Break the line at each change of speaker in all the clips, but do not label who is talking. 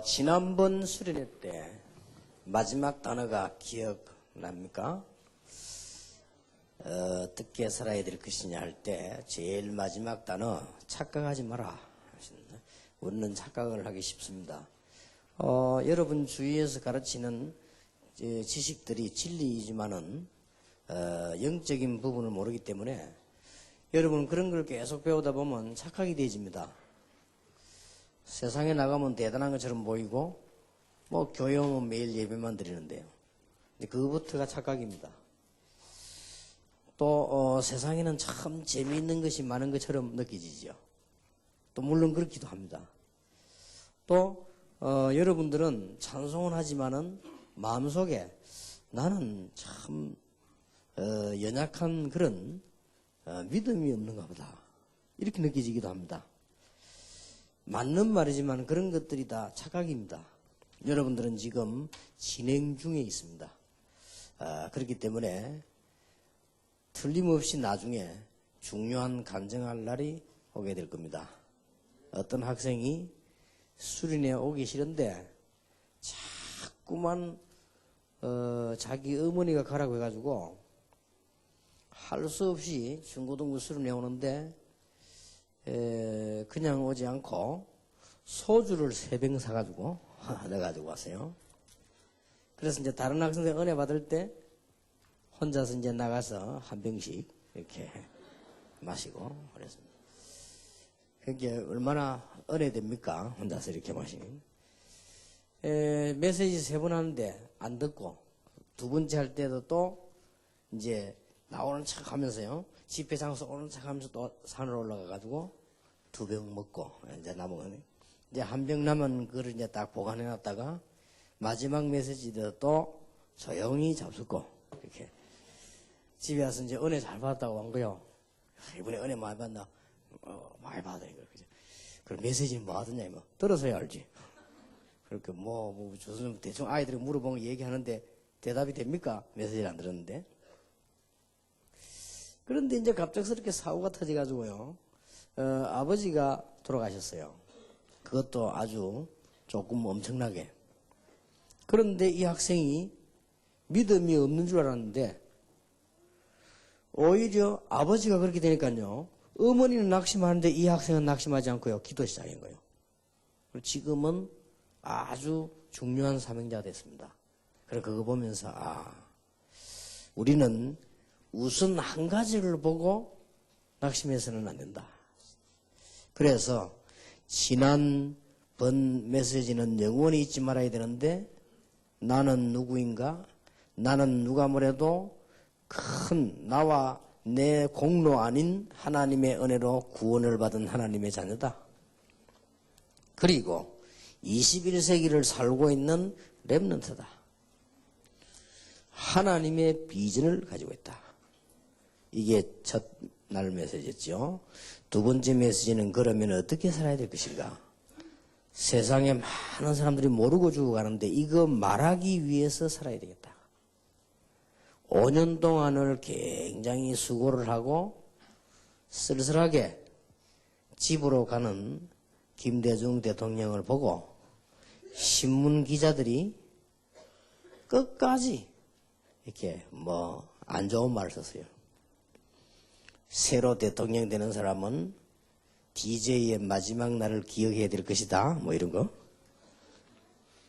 지난번 수련회 때 마지막 단어가 기억납니까? 어떻게 살아야 될 것이냐 할 때 제일 마지막 단어 착각하지 마라. 우리는 착각을 하기 쉽습니다. 여러분 주위에서 가르치는 지식들이 진리이지만은 영적인 부분을 모르기 때문에 여러분 그런 걸 계속 배우다 보면 착각이 되어집니다. 세상에 나가면 대단한 것처럼 보이고 뭐 교회 오면 매일 예배만 드리는데요. 근데 그것부터가 착각입니다. 또 세상에는 참 재미있는 것이 많은 것처럼 느껴지죠. 또 물론 그렇기도 합니다. 또 여러분들은 찬송은 하지만은 마음속에 나는 참 연약한 그런 믿음이 없는가 보다 이렇게 느껴지기도 합니다. 맞는 말이지만 그런 것들이 다 착각입니다. 여러분들은 지금 진행 중에 있습니다. 그렇기 때문에 틀림없이 나중에 중요한 간증할 날이 오게 될 겁니다. 어떤 학생이 수련회 오기 싫은데 자꾸만 자기 어머니가 가라고 해가지고 할 수 없이 중고등부 수련회 오는데 그냥 오지 않고 소주를 3병 사가지고 내가지고 왔어요. 그래서 이제 다른 학생들 은혜 받을 때 혼자서 이제 나가서 한 병씩 이렇게 마시고 그랬습니다. 그게 얼마나 은혜됩니까? 혼자서 이렇게 마시는. 메시지 3번 하는데 안 듣고 두 번째 할 때도 또 이제 나오는 척 하면서요. 집회 장소 오는 척 하면서 또 산으로 올라가가지고 2병 먹고 이제 남은 이제 한 병 남은 그걸 이제 딱 보관해 놨다가 마지막 메시지 때 또 조용히 잡수고 이렇게 집에 와서 이제 은혜 잘 받았다고 한 거요. 이번에 은혜 많이 받나? 많이 받아 이거 그죠? 그럼 메시지는 뭐 하더냐 뭐 들어서야 알지. 그렇게 뭐 조선 대충 아이들이 물어보면 얘기하는데 대답이 됩니까? 메시지를 안 들었는데. 그런데 이제 갑작스럽게 사고가 터져가지고요. 아버지가 돌아가셨어요. 그것도 아주 조금 엄청나게. 그런데 이 학생이 믿음이 없는 줄 알았는데 오히려 아버지가 그렇게 되니까요. 어머니는 낙심하는데 이 학생은 낙심하지 않고요. 기도 시작한 거예요. 지금은 아주 중요한 사명자가 됐습니다. 그래서 그거 보면서 우리는 우선 한 가지를 보고 낙심해서는 안 된다. 그래서 지난번 메시지는 영원히 잊지 말아야 되는데 나는 누구인가? 나는 누가 뭐래도 큰 나와 내 공로 아닌 하나님의 은혜로 구원을 받은 하나님의 자녀다. 그리고 21세기를 살고 있는 렘넌트다. 하나님의 비전을 가지고 있다. 이게 첫날 메시지였죠. 두 번째 메시지는 그러면 어떻게 살아야 될 것인가? 세상에 많은 사람들이 모르고 죽어가는데 이거 말하기 위해서 살아야 되겠다. 5년 동안을 굉장히 수고를 하고 쓸쓸하게 집으로 가는 김대중 대통령을 보고 신문 기자들이 끝까지 이렇게 안 좋은 말을 썼어요. 새로 대통령 되는 사람은 DJ의 마지막 날을 기억해야 될 것이다. 이런 거.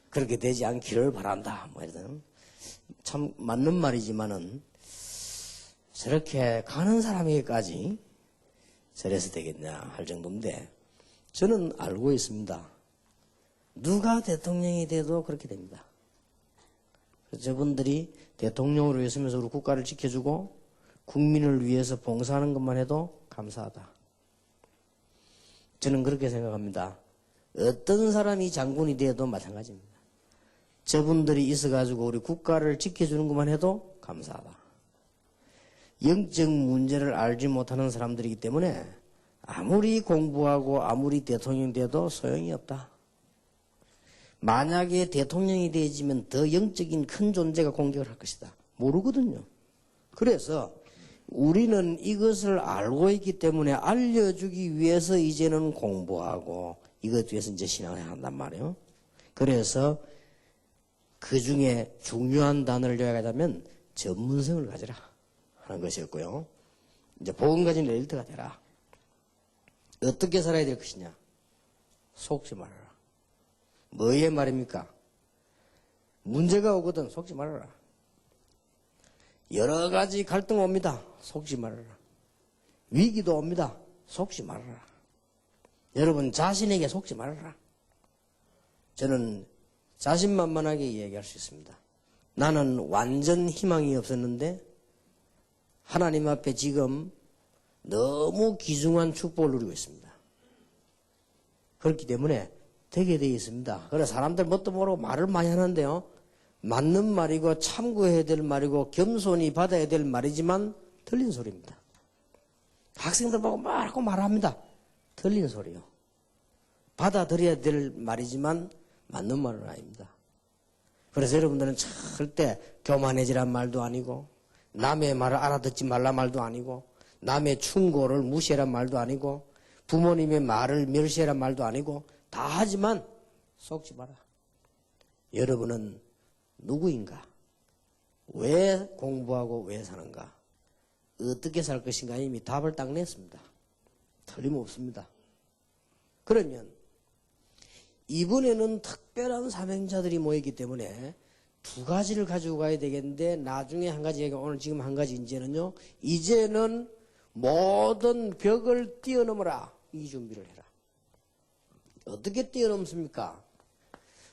그렇게 되지 않기를 바란다. 이런. 참 맞는 말이지만은 저렇게 가는 사람에게까지 저래서 되겠냐 할 정도인데 저는 알고 있습니다. 누가 대통령이 돼도 그렇게 됩니다. 저분들이 대통령으로 있으면서 우리 국가를 지켜주고 국민을 위해서 봉사하는 것만 해도 감사하다. 저는 그렇게 생각합니다. 어떤 사람이 장군이 돼도 마찬가지입니다. 저분들이 있어가지고 우리 국가를 지켜주는 것만 해도 감사하다. 영적 문제를 알지 못하는 사람들이기 때문에 아무리 공부하고 아무리 대통령이 돼도 소용이 없다. 만약에 대통령이 되어지면 더 영적인 큰 존재가 공격을 할 것이다. 모르거든요. 그래서 우리는 이것을 알고 있기 때문에 알려주기 위해서 이제는 공부하고 이것 위해서 이제 신앙을 한단 말이에요. 그래서 그 중에 중요한 단어를 요약하자면 전문성을 가져라 하는 것이었고요. 이제 복음 가진 엘리트가 되라. 어떻게 살아야 될 것이냐? 속지 말아라. 뭐의 말입니까? 문제가 오거든 속지 말아라. 여러 가지 갈등 옵니다. 속지 말아라. 위기도 옵니다. 속지 말아라. 여러분 자신에게 속지 말아라. 저는 자신만만하게 이야기할 수 있습니다. 나는 완전 희망이 없었는데 하나님 앞에 지금 너무 귀중한 축복을 누리고 있습니다. 그렇기 때문에 되게 되어 있습니다. 그래서 사람들 뭣도 모르고 말을 많이 하는데요. 맞는 말이고 참고해야 될 말이고 겸손히 받아야 될 말이지만 틀린 소리입니다. 학생들 보고 말하고 말합니다. 틀린 소리요. 받아들여야 될 말이지만 맞는 말은 아닙니다. 그래서 여러분들은 절대 교만해지란 말도 아니고 남의 말을 알아듣지 말란 말도 아니고 남의 충고를 무시해란 말도 아니고 부모님의 말을 멸시해란 말도 아니고 다 하지만 속지 마라. 여러분은 누구인가? 왜 공부하고 왜 사는가? 어떻게 살 것인가 이미 답을 딱 냈습니다. 틀림없습니다. 그러면 이번에는 특별한 사명자들이 모이기 때문에 두 가지를 가지고 가야 되겠는데 나중에 한 가지 얘기가 오늘 지금 한 가지 이제는 모든 벽을 뛰어넘어라. 이 준비를 해라. 어떻게 뛰어넘습니까?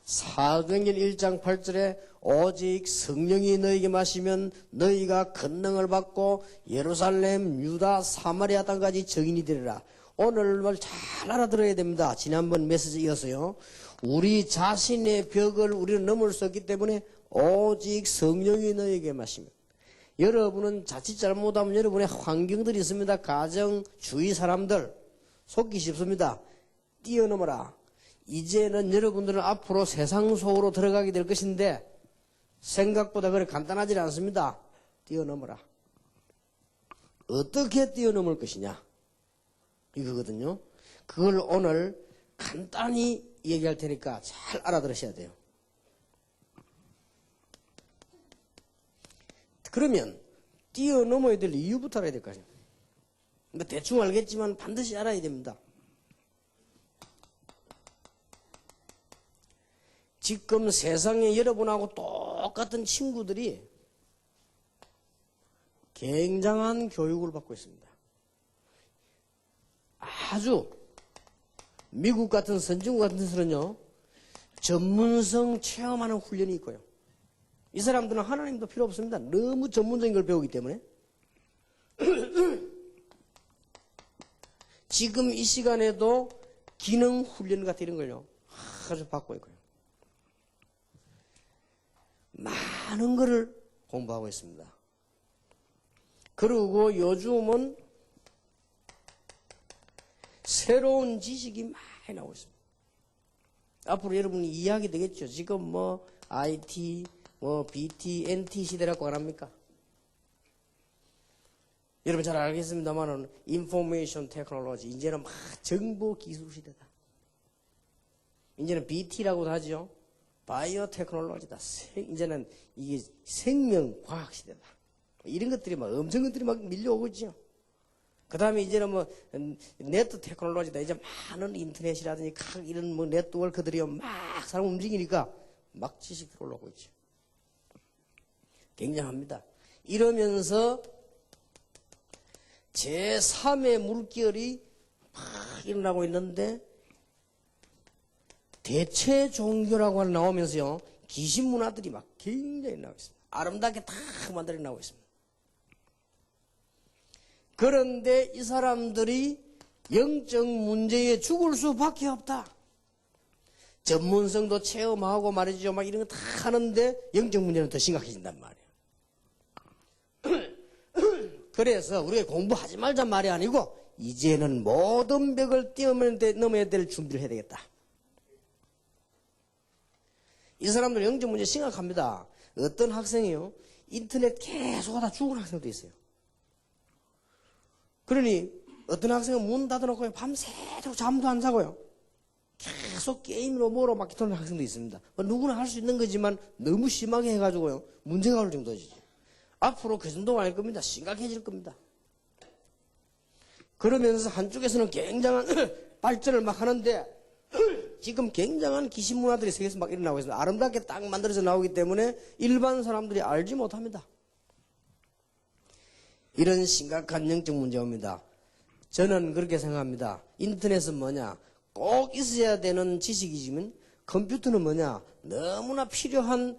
사도행전 1장 8절에 오직 성령이 너희에게 마시면 너희가 권능을 받고 예루살렘, 유다, 사마리아 땅까지 증인이 되리라. 오늘 말 잘 알아들어야 됩니다. 지난번 메시지 이어서요. 우리 자신의 벽을 우리는 넘을 수 없기 때문에 오직 성령이 너희에게 마시면. 여러분은 자칫 잘못하면 여러분의 환경들이 있습니다. 가정, 주위 사람들 속기 쉽습니다. 뛰어넘어라. 이제는 여러분들은 앞으로 세상 속으로 들어가게 될 것인데 생각보다 그렇게 간단하지 않습니다. 뛰어넘어라. 어떻게 뛰어넘을 것이냐? 이거거든요. 그걸 오늘 간단히 얘기할 테니까 잘 알아들으셔야 돼요. 그러면 뛰어넘어야 될 이유부터 알아야 될 거 아니에요. 근데 대충 알겠지만 반드시 알아야 됩니다. 지금 세상에 여러분하고 똑같은 친구들이 굉장한 교육을 받고 있습니다. 아주 미국 같은 선진국 같은 데서는요. 전문성 체험하는 훈련이 있고요. 이 사람들은 하나님도 필요 없습니다. 너무 전문적인 걸 배우기 때문에. 지금 이 시간에도 기능 훈련 같은 이런 걸요. 아주 받고 있고요. 많은 거를 공부하고 있습니다. 그리고 요즘은 새로운 지식이 많이 나오고 있습니다. 앞으로 여러분이 이해하게 되겠죠. 지금 뭐 IT, 뭐 BT, NT 시대라고 안 합니까? 여러분 잘 알겠습니다만은 인포메이션 테크놀로지 이제는 막 정보 기술 시대다. 이제는 BT라고도 하죠. 바이오 테크놀로지다. 이제는 이게 생명 과학 시대다. 이런 것들이 막 엄청 것들이 막 밀려오고 있죠. 그 다음에 이제는 뭐 네트 테크놀로지다. 이제 많은 인터넷이라든지 이런 뭐 네트워크들이 막 사람 움직이니까 막 지식이 올라오고 있죠. 굉장합니다. 이러면서 제3의 물결이 막 일어나고 있는데 대체 종교라고 나오면서요. 귀신 문화들이 막 굉장히 나오고 있습니다. 아름답게 다 만들어 나오고 있습니다. 그런데 이 사람들이 영적 문제에 죽을 수밖에 없다. 전문성도 체험하고 말이죠. 막 이런 거 다 하는데 영적 문제는 더 심각해진단 말이에요. 그래서 우리가 공부하지 말자 말이 아니고 이제는 모든 벽을 뛰어넘어야 될 준비를 해야 되겠다. 이 사람들 영적 문제 심각합니다. 어떤 학생이요. 인터넷 계속 하다 죽은 학생도 있어요. 그러니 어떤 학생은 문 닫아놓고 밤새도록 잠도 안 자고요. 계속 게임으로 뭐로 막히는 학생도 있습니다. 누구나 할 수 있는 거지만 너무 심하게 해가지고요. 문제가 올 정도지. 앞으로 그 정도가 아닐 겁니다. 심각해질 겁니다. 그러면서 한쪽에서는 굉장한 발전을 막 하는데 지금 굉장한 기신문화들이 세계에서 막 일어나고 있습니다. 아름답게 딱 만들어져 나오기 때문에 일반 사람들이 알지 못합니다. 이런 심각한 영적 문제입니다. 저는 그렇게 생각합니다. 인터넷은 뭐냐? 꼭 있어야 되는 지식이지만 컴퓨터는 뭐냐? 너무나 필요한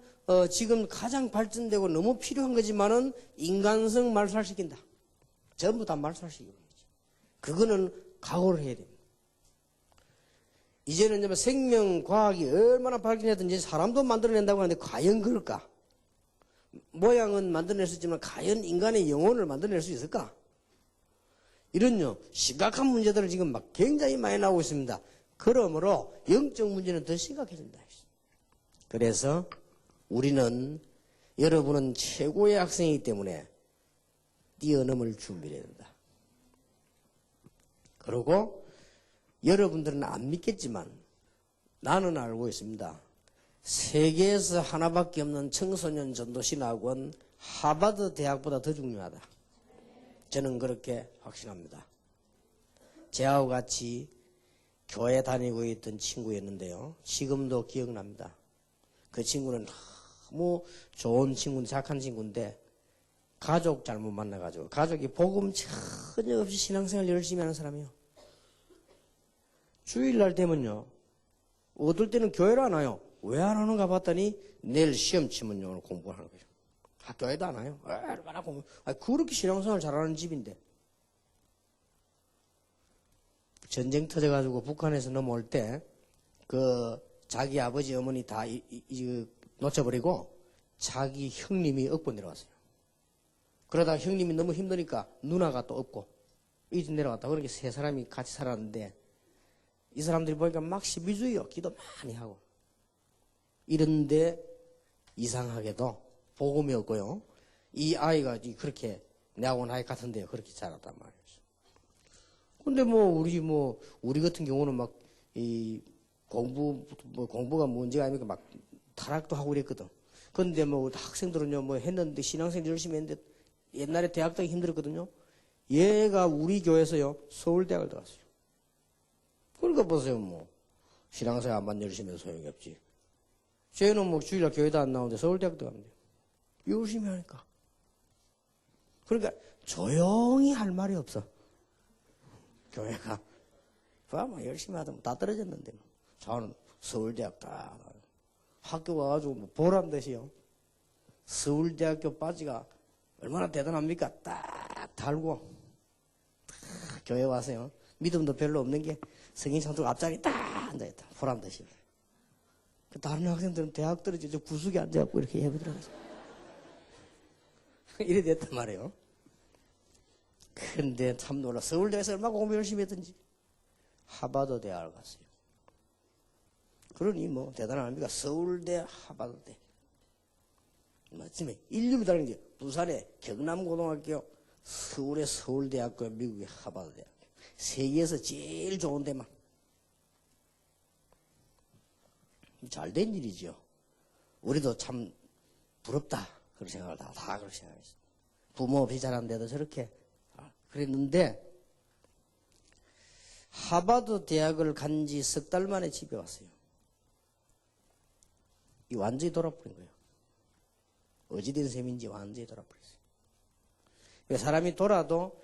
지금 가장 발전되고 너무 필요한 거지만은 인간성 말살시킨다. 전부 다 말살시키는 거지. 그거는 각오를 해야 됩니다. 이제는 생명과학이 얼마나 발전했든지 사람도 만들어낸다고 하는데 과연 그럴까? 모양은 만들어낼 수 있지만 과연 인간의 영혼을 만들어낼 수 있을까? 이런 심각한 문제들을 지금 막 굉장히 많이 나오고 있습니다. 그러므로 영적 문제는 더 심각해진다. 그래서 우리는 여러분은 최고의 학생이기 때문에 뛰어넘을 준비를 해야 된다. 그리고 여러분들은 안 믿겠지만 나는 알고 있습니다. 세계에서 하나밖에 없는 청소년 전도신학원 하버드 대학보다 더 중요하다. 저는 그렇게 확신합니다. 저하고 같이 교회 다니고 있던 친구였는데요. 지금도 기억납니다. 그 친구는 너무 좋은 친구인데 착한 친구인데 가족 잘못 만나가지고 가족이 복음 전혀 없이 신앙생활 열심히 하는 사람이에요. 주일날 되면요. 어떨 때는 교회를 안 와요. 왜 안 오는가 봤더니 내일 시험 치면 오늘 공부하는 거죠. 학교에도 안 와요. 얼마나 공부. 그렇게 신앙생활 잘하는 집인데. 전쟁 터져가지고 북한에서 넘어올 때 자기 아버지 어머니 다 놓쳐버리고 자기 형님이 업고 내려왔어요. 그러다 형님이 너무 힘드니까 누나가 또 업고 이집 내려갔다. 그렇게 세 사람이 같이 살았는데 이 사람들이 보니까 막 시비주의요. 기도 많이 하고. 이런데 이상하게도 복음이 없고요. 이 아이가 그렇게 내하고 나이 같은데요. 그렇게 자랐단 말이에요. 근데 우리 같은 경우는 막 공부가 문제가 아니니까 막 타락도 하고 그랬거든. 근데 학생들은요, 했는데 신앙생활 열심히 했는데 옛날에 대학 다니기 힘들었거든요. 얘가 우리 교회에서요, 서울대학을 들어갔어요. 그러니까 보세요, 신앙생활만 열심히 해서 소용이 없지. 쟤는 주일날 교회도 안 나오는데 서울대학 들어가면 돼요. 열심히 하니까. 그러니까 조용히 할 말이 없어. 교회가. 열심히 하다 다 떨어졌는데. 저는 서울대학 다 학교 와가지고 보란듯이요. 서울대학교 바지가 얼마나 대단합니까? 딱 달고 교회 와서요. 믿음도 별로 없는 게 성인 상투 앞자리 딱 앉아있다. 보란듯이. 다른 학생들은 대학 떨어져서 구석에 앉아갖고 이렇게 예배 들어가서. 이래 됐단 말이에요. 근데 참 놀라. 서울대에서 얼마나 공부 열심히 했던지. 하버드 대학을 갔어요. 그러니 대단합니까? 서울대, 하버드대. 마침에 인류를 다른 게 부산의 경남고등학교, 서울의 서울대학교, 미국의 하버드대학. 세계에서 제일 좋은 데만. 잘된 일이죠. 우리도 참 부럽다. 그렇게 생각을 다 그렇게 생각했어요. 부모 없이 자랐는데도 저렇게 그랬는데 하버드 대학을 간 지 석 달 만에 집에 왔어요. 이 완전히 돌아버린 거예요. 어찌된 셈인지 완전히 돌아버렸어요. 사람이 돌아도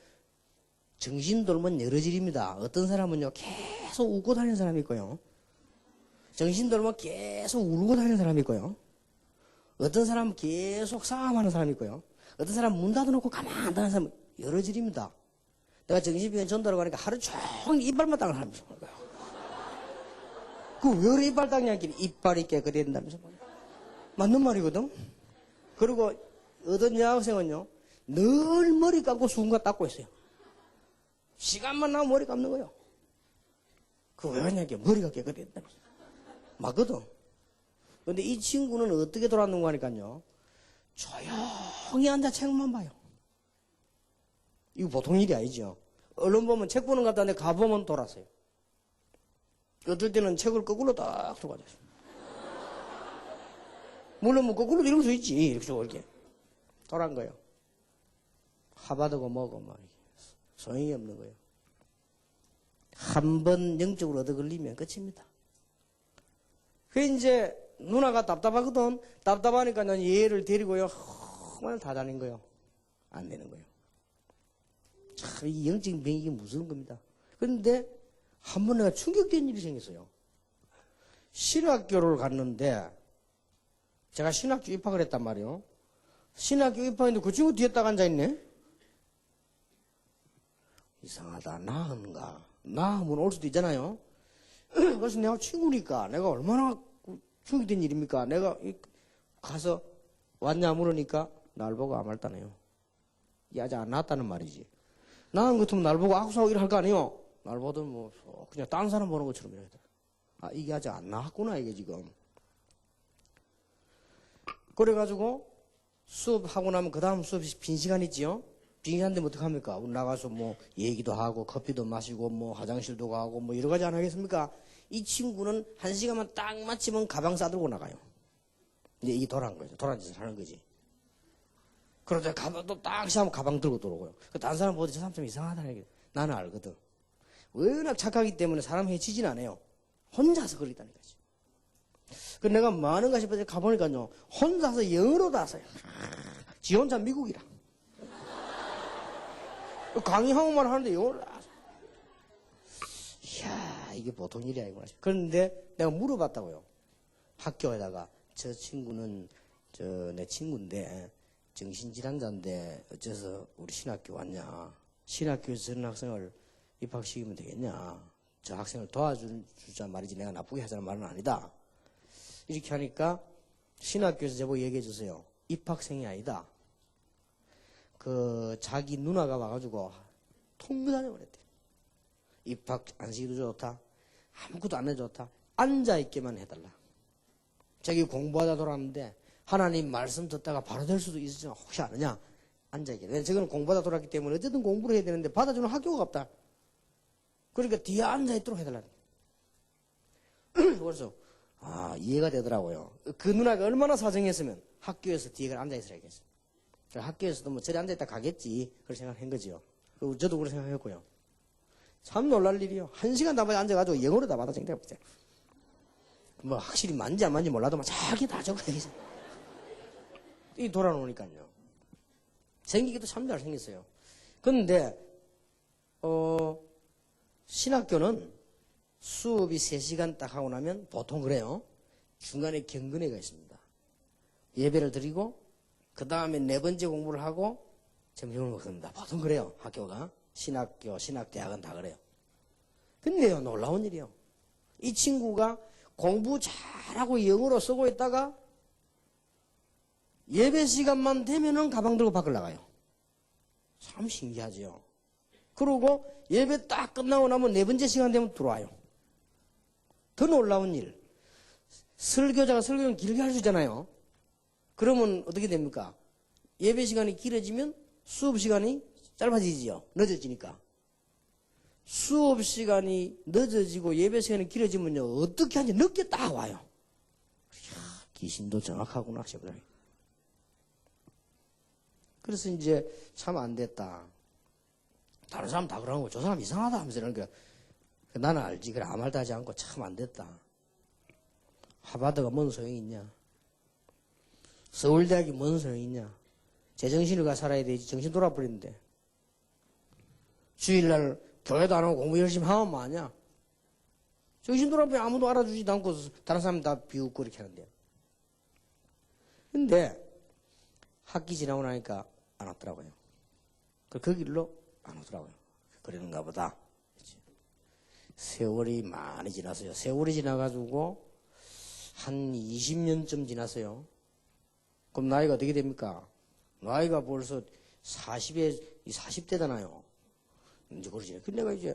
정신 돌면 여러 질입니다. 어떤 사람은요 계속 웃고 다니는 사람이 있고요. 정신 돌면 계속 울고 다니는 사람이 있고요. 어떤 사람은 계속 싸움하는 사람이 있고요. 어떤 사람은 문 닫아놓고 가만 안 다니는 사람은 여러 질입니다. 내가 정신병원 전도하러 가니까 하루 종일 이빨만 닦는 사람이 있어요. 왜 그래 이빨 닦냐길래 이빨이 깨끗해야 된다면서. 맞는 말이거든. 그리고 어떤 여학생은요 늘 머리 감고 수건과 닦고 있어요. 시간만 나면 머리 감는 거예요. 왜 그러냐니까 머리가 깨끗해야 된다면서. 맞거든. 근데 이 친구는 어떻게 돌아왔는가 하니까요. 조용히 앉아 책만 봐요. 이거 보통 일이 아니죠. 언론 보면 책 보는 것 같다는데 가보면 돌았어요. 어떨 때는 책을 거꾸로 딱 들고 앉아 있어요. 물론 뭐 거꾸로 읽을 수 있지. 이렇게 돌아간 거예요. 하바드고 뭐고 막 소용이 없는 거예요. 한 번 영적으로 얻어 걸리면 끝입니다. 그 이제 누나가 답답하거든. 답답하니까 난 얘를 데리고요. 정말 다 다닌 거예요. 안 되는 거예요. 참, 이 영적인 병이 이게 무서운 겁니다. 그런데 한 번 내가 충격된 일이 생겼어요. 신학교를 갔는데 제가 신학교 입학을 했단 말이에요. 신학교 입학했는데 그 친구 뒤에 딱 앉아있네. 이상하다. 나은가? 나으면 올 수도 있잖아요. 그래서 내가 친구니까 내가 얼마나 충격된 일입니까? 내가 가서 왔냐 물으니까 날 보고 아무 말도 안 해요. 이 아직 안 나왔다는 말이지. 나은 같으면 날 보고 악수하고 이럴 거 아니에요. 날 보던 뭐 그냥 딴 사람 보는 것처럼 이러더라. 아, 이게 아직 안 나왔구나 이게 지금. 그래가지고 수업하고 나면 그 다음 수업이 빈 시간 있지요. 빈 시간 되면 어떡합니까? 우리 나가서 뭐 얘기도 하고 커피도 마시고 뭐 화장실도 가고 뭐 여러 가지 안 하겠습니까? 이 친구는 한 시간만 딱 마치면 가방 싸들고 나가요. 이제 이게 도란 거죠. 도란 짓을 하는 거지. 그러다 가방도 딱 시하면 가방 들고 들어오고요. 다른 사람 보고 저 사람 좀 이상하다는 얘기. 나는 알거든. 워낙 착하기 때문에 사람 해치진 않아요. 혼자서 그러겠다니까. 그 내가 많은가 싶어서 가보니까요. 혼자서 영어로 다 써요. 지 혼자 미국이라. 강의 한국말 하는데 영어를 다 써. 이야, 이게 보통 일이 아니구나. 그런데 내가 물어봤다고요. 학교에다가 저 친구는 내 친구인데 정신질환자인데 어째서 우리 신학교 왔냐. 신학교에서 저런 학생을 입학시키면 되겠냐. 저 학생을 도와주자 말이지 내가 나쁘게 하자는 말은 아니다. 이렇게 하니까 신학교에서 저보고 얘기해 주세요. 입학생이 아니다. 그 자기 누나가 와가지고 통보다녀 그랬대. 입학 안 시키도 좋다. 아무것도 안 해도 좋다. 앉아있게만 해달라. 자기 공부하다 돌아왔는데 하나님 말씀 듣다가 바로 될 수도 있으지만 혹시 아느냐? 앉아있게. 왜냐면 저거는 공부하다 돌아왔기 때문에 어쨌든 공부를 해야 되는데 받아주는 학교가 없다. 그러니까 뒤에 앉아있도록 해달라. 그래서 이해가 되더라고요. 그 누나가 얼마나 사정했으면 학교에서 뒤에 앉아있으라겠어요. 학교에서도 뭐 저리 앉아있다 가겠지. 그렇게 생각한 거지요. 저도 그렇게 생각했고요. 참 놀랄 일이요. 1시간 다 앉아가지고 영어로 다 받아 적게 보세요. 뭐 확실히 만지 안 만지 몰라도 막 자기 다 적어야겠어요. 이 돌아놓으니까요. 생기기도 참 잘 생겼어요. 그런데 신학교는 수업이 3시간 딱 하고 나면 보통 그래요. 중간에 경건회가 있습니다. 예배를 드리고 그 다음에 4번째 공부를 하고 점심을 먹습니다. 보통 그래요. 학교가. 신학교, 신학대학은 다 그래요. 근데요, 놀라운 일이요. 이 친구가 공부 잘하고 영어로 쓰고 있다가 예배 시간만 되면은 가방 들고 밖을 나가요. 참 신기하죠. 그러고 예배 딱 끝나고 나면 4번째 시간 되면 들어와요. 더 놀라운 일. 설교자가 설교를 길게 할 수 있잖아요. 그러면 어떻게 됩니까? 예배 시간이 길어지면 수업 시간이 짧아지지요. 늦어지니까. 수업 시간이 늦어지고 예배 시간이 길어지면요. 어떻게 하는지 늦게 딱 와요. 이야, 귀신도 정확하구나 싶어요. 그래서 이제 참 안 됐다. 다른 사람 다 그러는 거. 저 사람 이상하다 하면서 이러니까 나는 알지. 그래 아무 말도 하지 않고 참 안 됐다. 하버드가 뭔 소용이 있냐. 서울대학이 뭔 소용이 있냐. 제정신을 가 살아야 되지. 정신 돌아버리는데. 주일날 교회도 안 하고 공부 열심히 하면 뭐하냐. 정신 돌아버리면 아무도 알아주지도 않고 다른 사람 다 비웃고 이렇게 하는데요. 근데 학기 지나고 나니까 안 왔더라고요. 그 길로 안 오더라고요. 그러는가 보다. 세월이 많이 지났어요. 세월이 지나가지고 한 20년쯤 지났어요. 그럼 나이가 어떻게 됩니까? 나이가 벌써 40대잖아요. 이제 그러지. 근데 내가 이제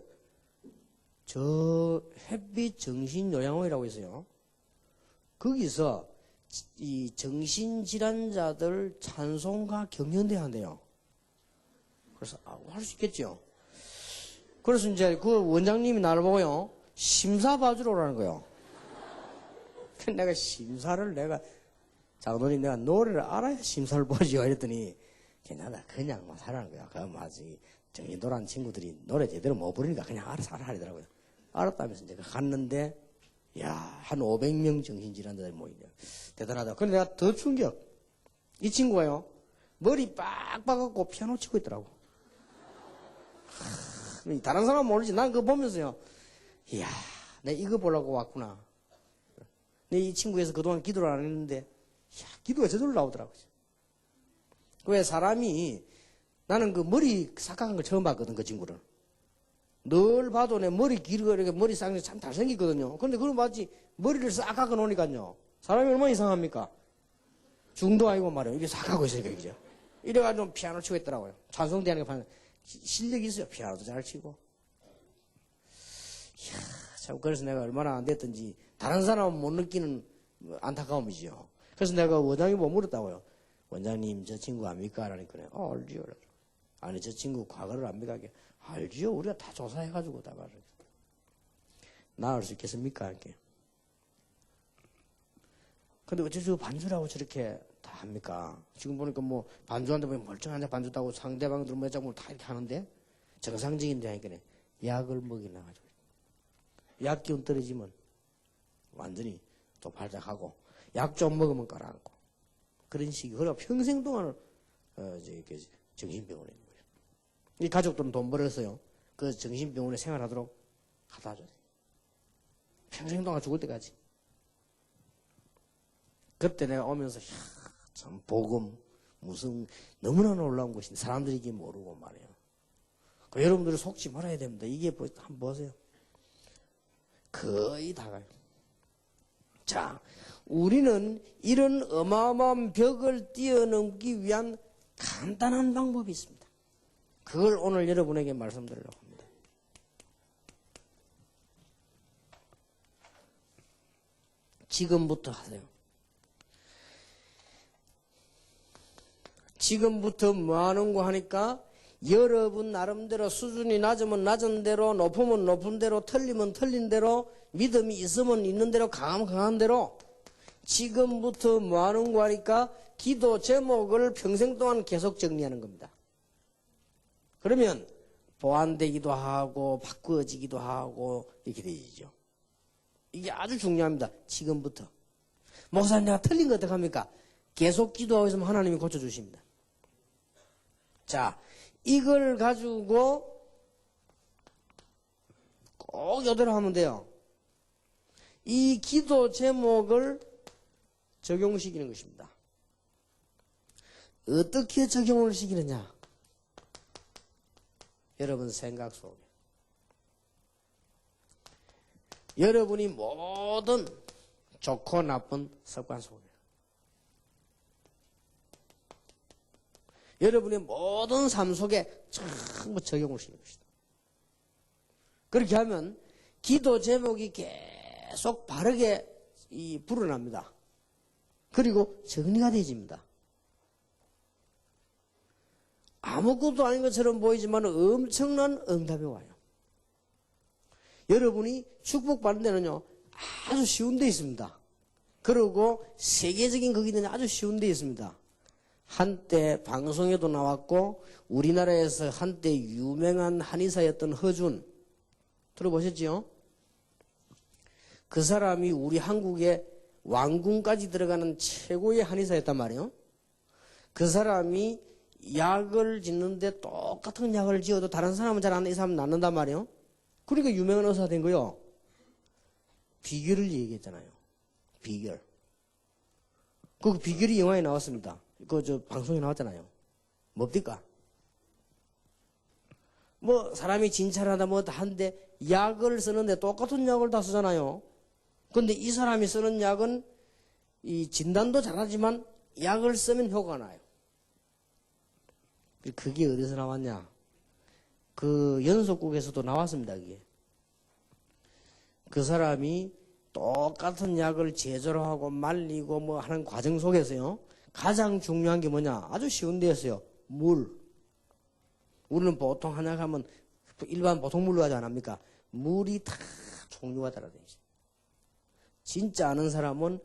저 햇빛 정신요양원이라고 있어요. 거기서 이 정신질환자들 찬송가 경연대 한대요. 그래서 할 수 있겠죠. 그래서 이제 그 원장님이 나를 보고요. 심사 봐주러 오라는 거예요. 그 내가 심사를 장로님 내가 노래를 알아야 심사를 보지요. 이랬더니 괜찮아. 그냥 막 하라는 거야. 그럼 아직 정신도란 친구들이 노래 제대로 못 부르니까 그냥 알아서 하라 하더라고요. 알았다면서 이제 갔는데 야, 한 500명 정신질환자들이 모이네요. 대단하다. 근데 내가 더 충격. 이 친구가요. 머리 빡 박았고 피아노 치고 있더라고. 다른 사람은 모르지. 난 그거 보면서요. 이야, 내가 이거 보려고 왔구나. 내 이 친구에서 그동안 기도를 안 했는데, 이야, 기도가 저절로 나오더라고요. 왜 사람이, 나는 그 머리 싹각한 걸 처음 봤거든, 그 친구를. 늘 봐도 내 머리 길고 이렇게 머리 싹이 참 잘생기거든요. 그런데 그걸 마치 머리를 싹 깎아 놓으니까요. 사람이 얼마나 이상합니까? 중도 아니고 말이에요. 이게 싹 하고 있으니까, 그죠? 이래가지고 피아노 치고 있더라고요. 찬송대하는 게 실력이 있어요. 피아노도 잘 치고. 이야, 참, 그래서 내가 얼마나 안 됐든지, 다른 사람은 못 느끼는 안타까움이지요. 그래서 내가 원장님 뭐 물었다고요. 원장님, 저 친구 압니까? 라니까, 알지요. 아니, 저 친구 과거를 압니까? 알지요. 우리가 다 조사해가지고 다 말을. 나 알 수 있겠습니까? 이렇게. 근데 어째 저 반주라고 저렇게 다 합니까? 지금 보니까 뭐 반주한테 보면 멀쩡한 데 반주다고 상대방들 뭐 자꾸 다 이렇게 하는데 정상적인데 하니까 약을 먹이나 가지고 약 기운 떨어지면 완전히 또 발작하고 약 좀 먹으면 깔아앉고 그런 식이 그러니까 평생 동안 정신병원에 있는 거예요. 이 가족들은 돈 벌었어요. 그 정신병원에 생활하도록 갖다 줘야 돼. 평생 동안 죽을 때까지. 그때 내가 오면서 참 복음 무슨 너무나 놀라운 것인데 사람들이 이게 모르고 말이에요. 여러분들이 속지 말아야 됩니다. 이게 한번 보세요. 거의 다 가요. 자, 우리는 이런 어마어마한 벽을 뛰어넘기 위한 간단한 방법이 있습니다. 그걸 오늘 여러분에게 말씀드리려고 합니다. 지금부터 하세요. 지금부터 뭐 하는 거 하니까 여러분 나름대로 수준이 낮으면 낮은 대로 높으면 높은 대로 틀리면 틀린 대로 믿음이 있으면 있는 대로 강하면 강한 대로 지금부터 뭐 하는 거 하니까 기도 제목을 평생 동안 계속 정리하는 겁니다. 그러면 보완되기도 하고 바꾸어지기도 하고 이렇게 되죠. 이게 아주 중요합니다. 지금부터. 목사님 내가 틀린 거 어떡합니까? 계속 기도하고 있으면 하나님이 고쳐주십니다. 자, 이걸 가지고 꼭 이대로 하면 돼요. 이 기도 제목을 적용시키는 것입니다. 어떻게 적용을 시키느냐? 여러분 생각 속에. 여러분이 모든 좋고 나쁜 습관 속에. 여러분의 모든 삶 속에 전부 적용을 시키는 것이다. 그렇게 하면 기도 제목이 계속 바르게 불어납니다. 그리고 정리가 되집니다. 아무것도 아닌 것처럼 보이지만 엄청난 응답이 와요. 여러분이 축복받는 데는요, 아주 쉬운 데 있습니다. 그리고 세계적인 거기는 아주 쉬운 데 있습니다. 한때 방송에도 나왔고 우리나라에서 한때 유명한 한의사였던 허준 들어보셨지요? 그 사람이 우리 한국의 왕궁까지 들어가는 최고의 한의사였단 말이에요. 그 사람이 약을 짓는데 똑같은 약을 지어도 다른 사람은 잘 안 돼, 이 사람은 낫는단 말이에요. 그러니까 유명한 의사가 된 거예요. 비결을 얘기했잖아요. 비결. 그 비결이 영화에 나왔습니다. 방송에 나왔잖아요. 뭡니까? 뭐, 사람이 진찰하다 뭐 한데, 약을 쓰는데 똑같은 약을 다 쓰잖아요. 근데 이 사람이 쓰는 약은, 이 진단도 잘하지만, 약을 쓰면 효과가 나요. 그게 어디서 나왔냐? 그 연속국에서도 나왔습니다, 그게. 그 사람이 똑같은 약을 제조를 하고 말리고 뭐 하는 과정 속에서요. 가장 중요한 게 뭐냐? 아주 쉬운 데였어요. 물. 우리는 보통 한약하면 일반 보통 물로 하지 않습니까? 물이 다 종류가 달라요. 진짜 아는 사람은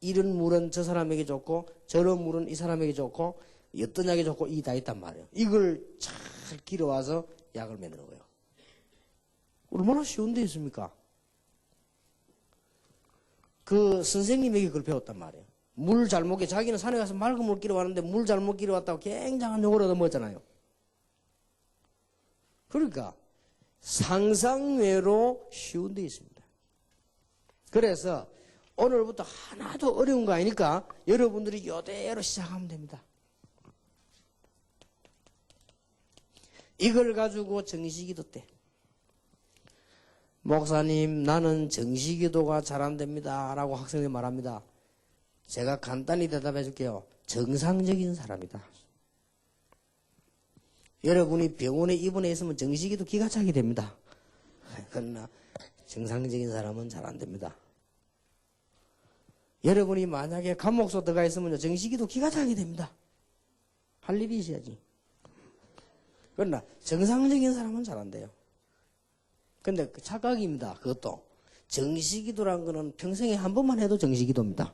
이런 물은 저 사람에게 좋고 저런 물은 이 사람에게 좋고 어떤 약이 좋고 이게 다 있단 말이에요. 이걸 잘 길어와서 약을 만드는 거예요. 얼마나 쉬운 데 있습니까? 그 선생님에게 그걸 배웠단 말이에요. 물 잘못 끼 자기는 산에 가서 맑은 물 끼러 왔는데 물 잘못 끼러 왔다고 굉장한 욕을 얻어먹었잖아요. 그러니까 상상외로 쉬운 데 있습니다. 그래서 오늘부터 하나도 어려운 거 아니니까 여러분들이 이대로 시작하면 됩니다. 이걸 가지고 정시기도 때 목사님 나는 정시기도가 잘 안 됩니다 라고 학생들이 말합니다. 제가 간단히 대답해 줄게요. 정상적인 사람이다. 여러분이 병원에 입원해 있으면 정시기도 기가 차게 됩니다. 그러나 정상적인 사람은 잘 안 됩니다. 여러분이 만약에 감옥소 들어가 있으면 정시기도 기가 차게 됩니다. 할 일이 있어야지. 그러나 정상적인 사람은 잘 안 돼요. 근데 그 착각입니다. 그것도. 정시기도란 거는 평생에 한 번만 해도 정시기도입니다.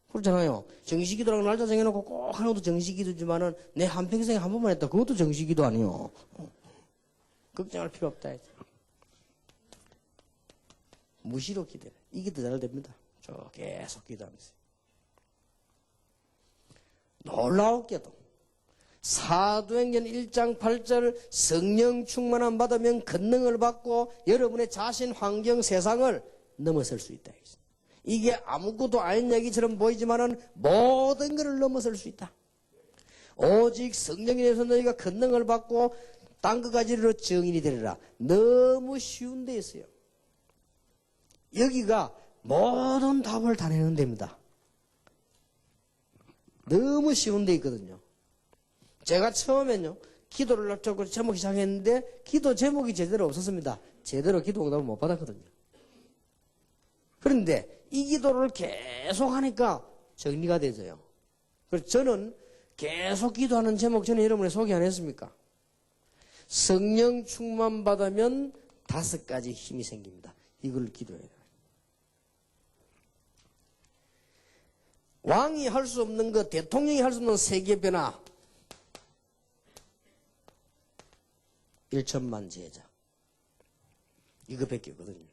그렇잖아요. 정시기도라고 날짜 정해놓고 꼭 하나도 정시기도지만은 내 한평생에 한 번만 했다. 그것도 정시기도 아니요. 걱정할 필요 없다. 무시로 기도해. 이게 더 잘 됩니다. 저 계속 기도하면서. 놀라웠게도 사도행전 1장 8절 성령 충만함 받으면 권능을 받고 여러분의 자신, 환경, 세상을 넘어설 수 있다. 이게 아무것도 아닌 얘기처럼 보이지만은 모든 것을 넘어설 수 있다. 오직 성령에 대해서 너희가 권능을 받고 땅 끝까지 이르러 증인이 되리라. 너무 쉬운 데 있어요. 여기가 모든 답을 다 내는 데입니다. 너무 쉬운 데 있거든요. 제가 처음엔요, 기도를 적고 제목 시작했는데, 기도 제목이 제대로 없었습니다. 제대로 기도 응답을 못 받았거든요. 그런데 이 기도를 계속 하니까 정리가 되져요. 그래서 저는 계속 기도하는 제목 전에 여러분에 소개 안 했습니까? 성령 충만 받으면 5가지 힘이 생깁니다. 이걸 기도해요. 왕이 할 수 없는 것, 대통령이 할 수 없는 세계 변화. 1천만 제자. 이거밖에 없거든요.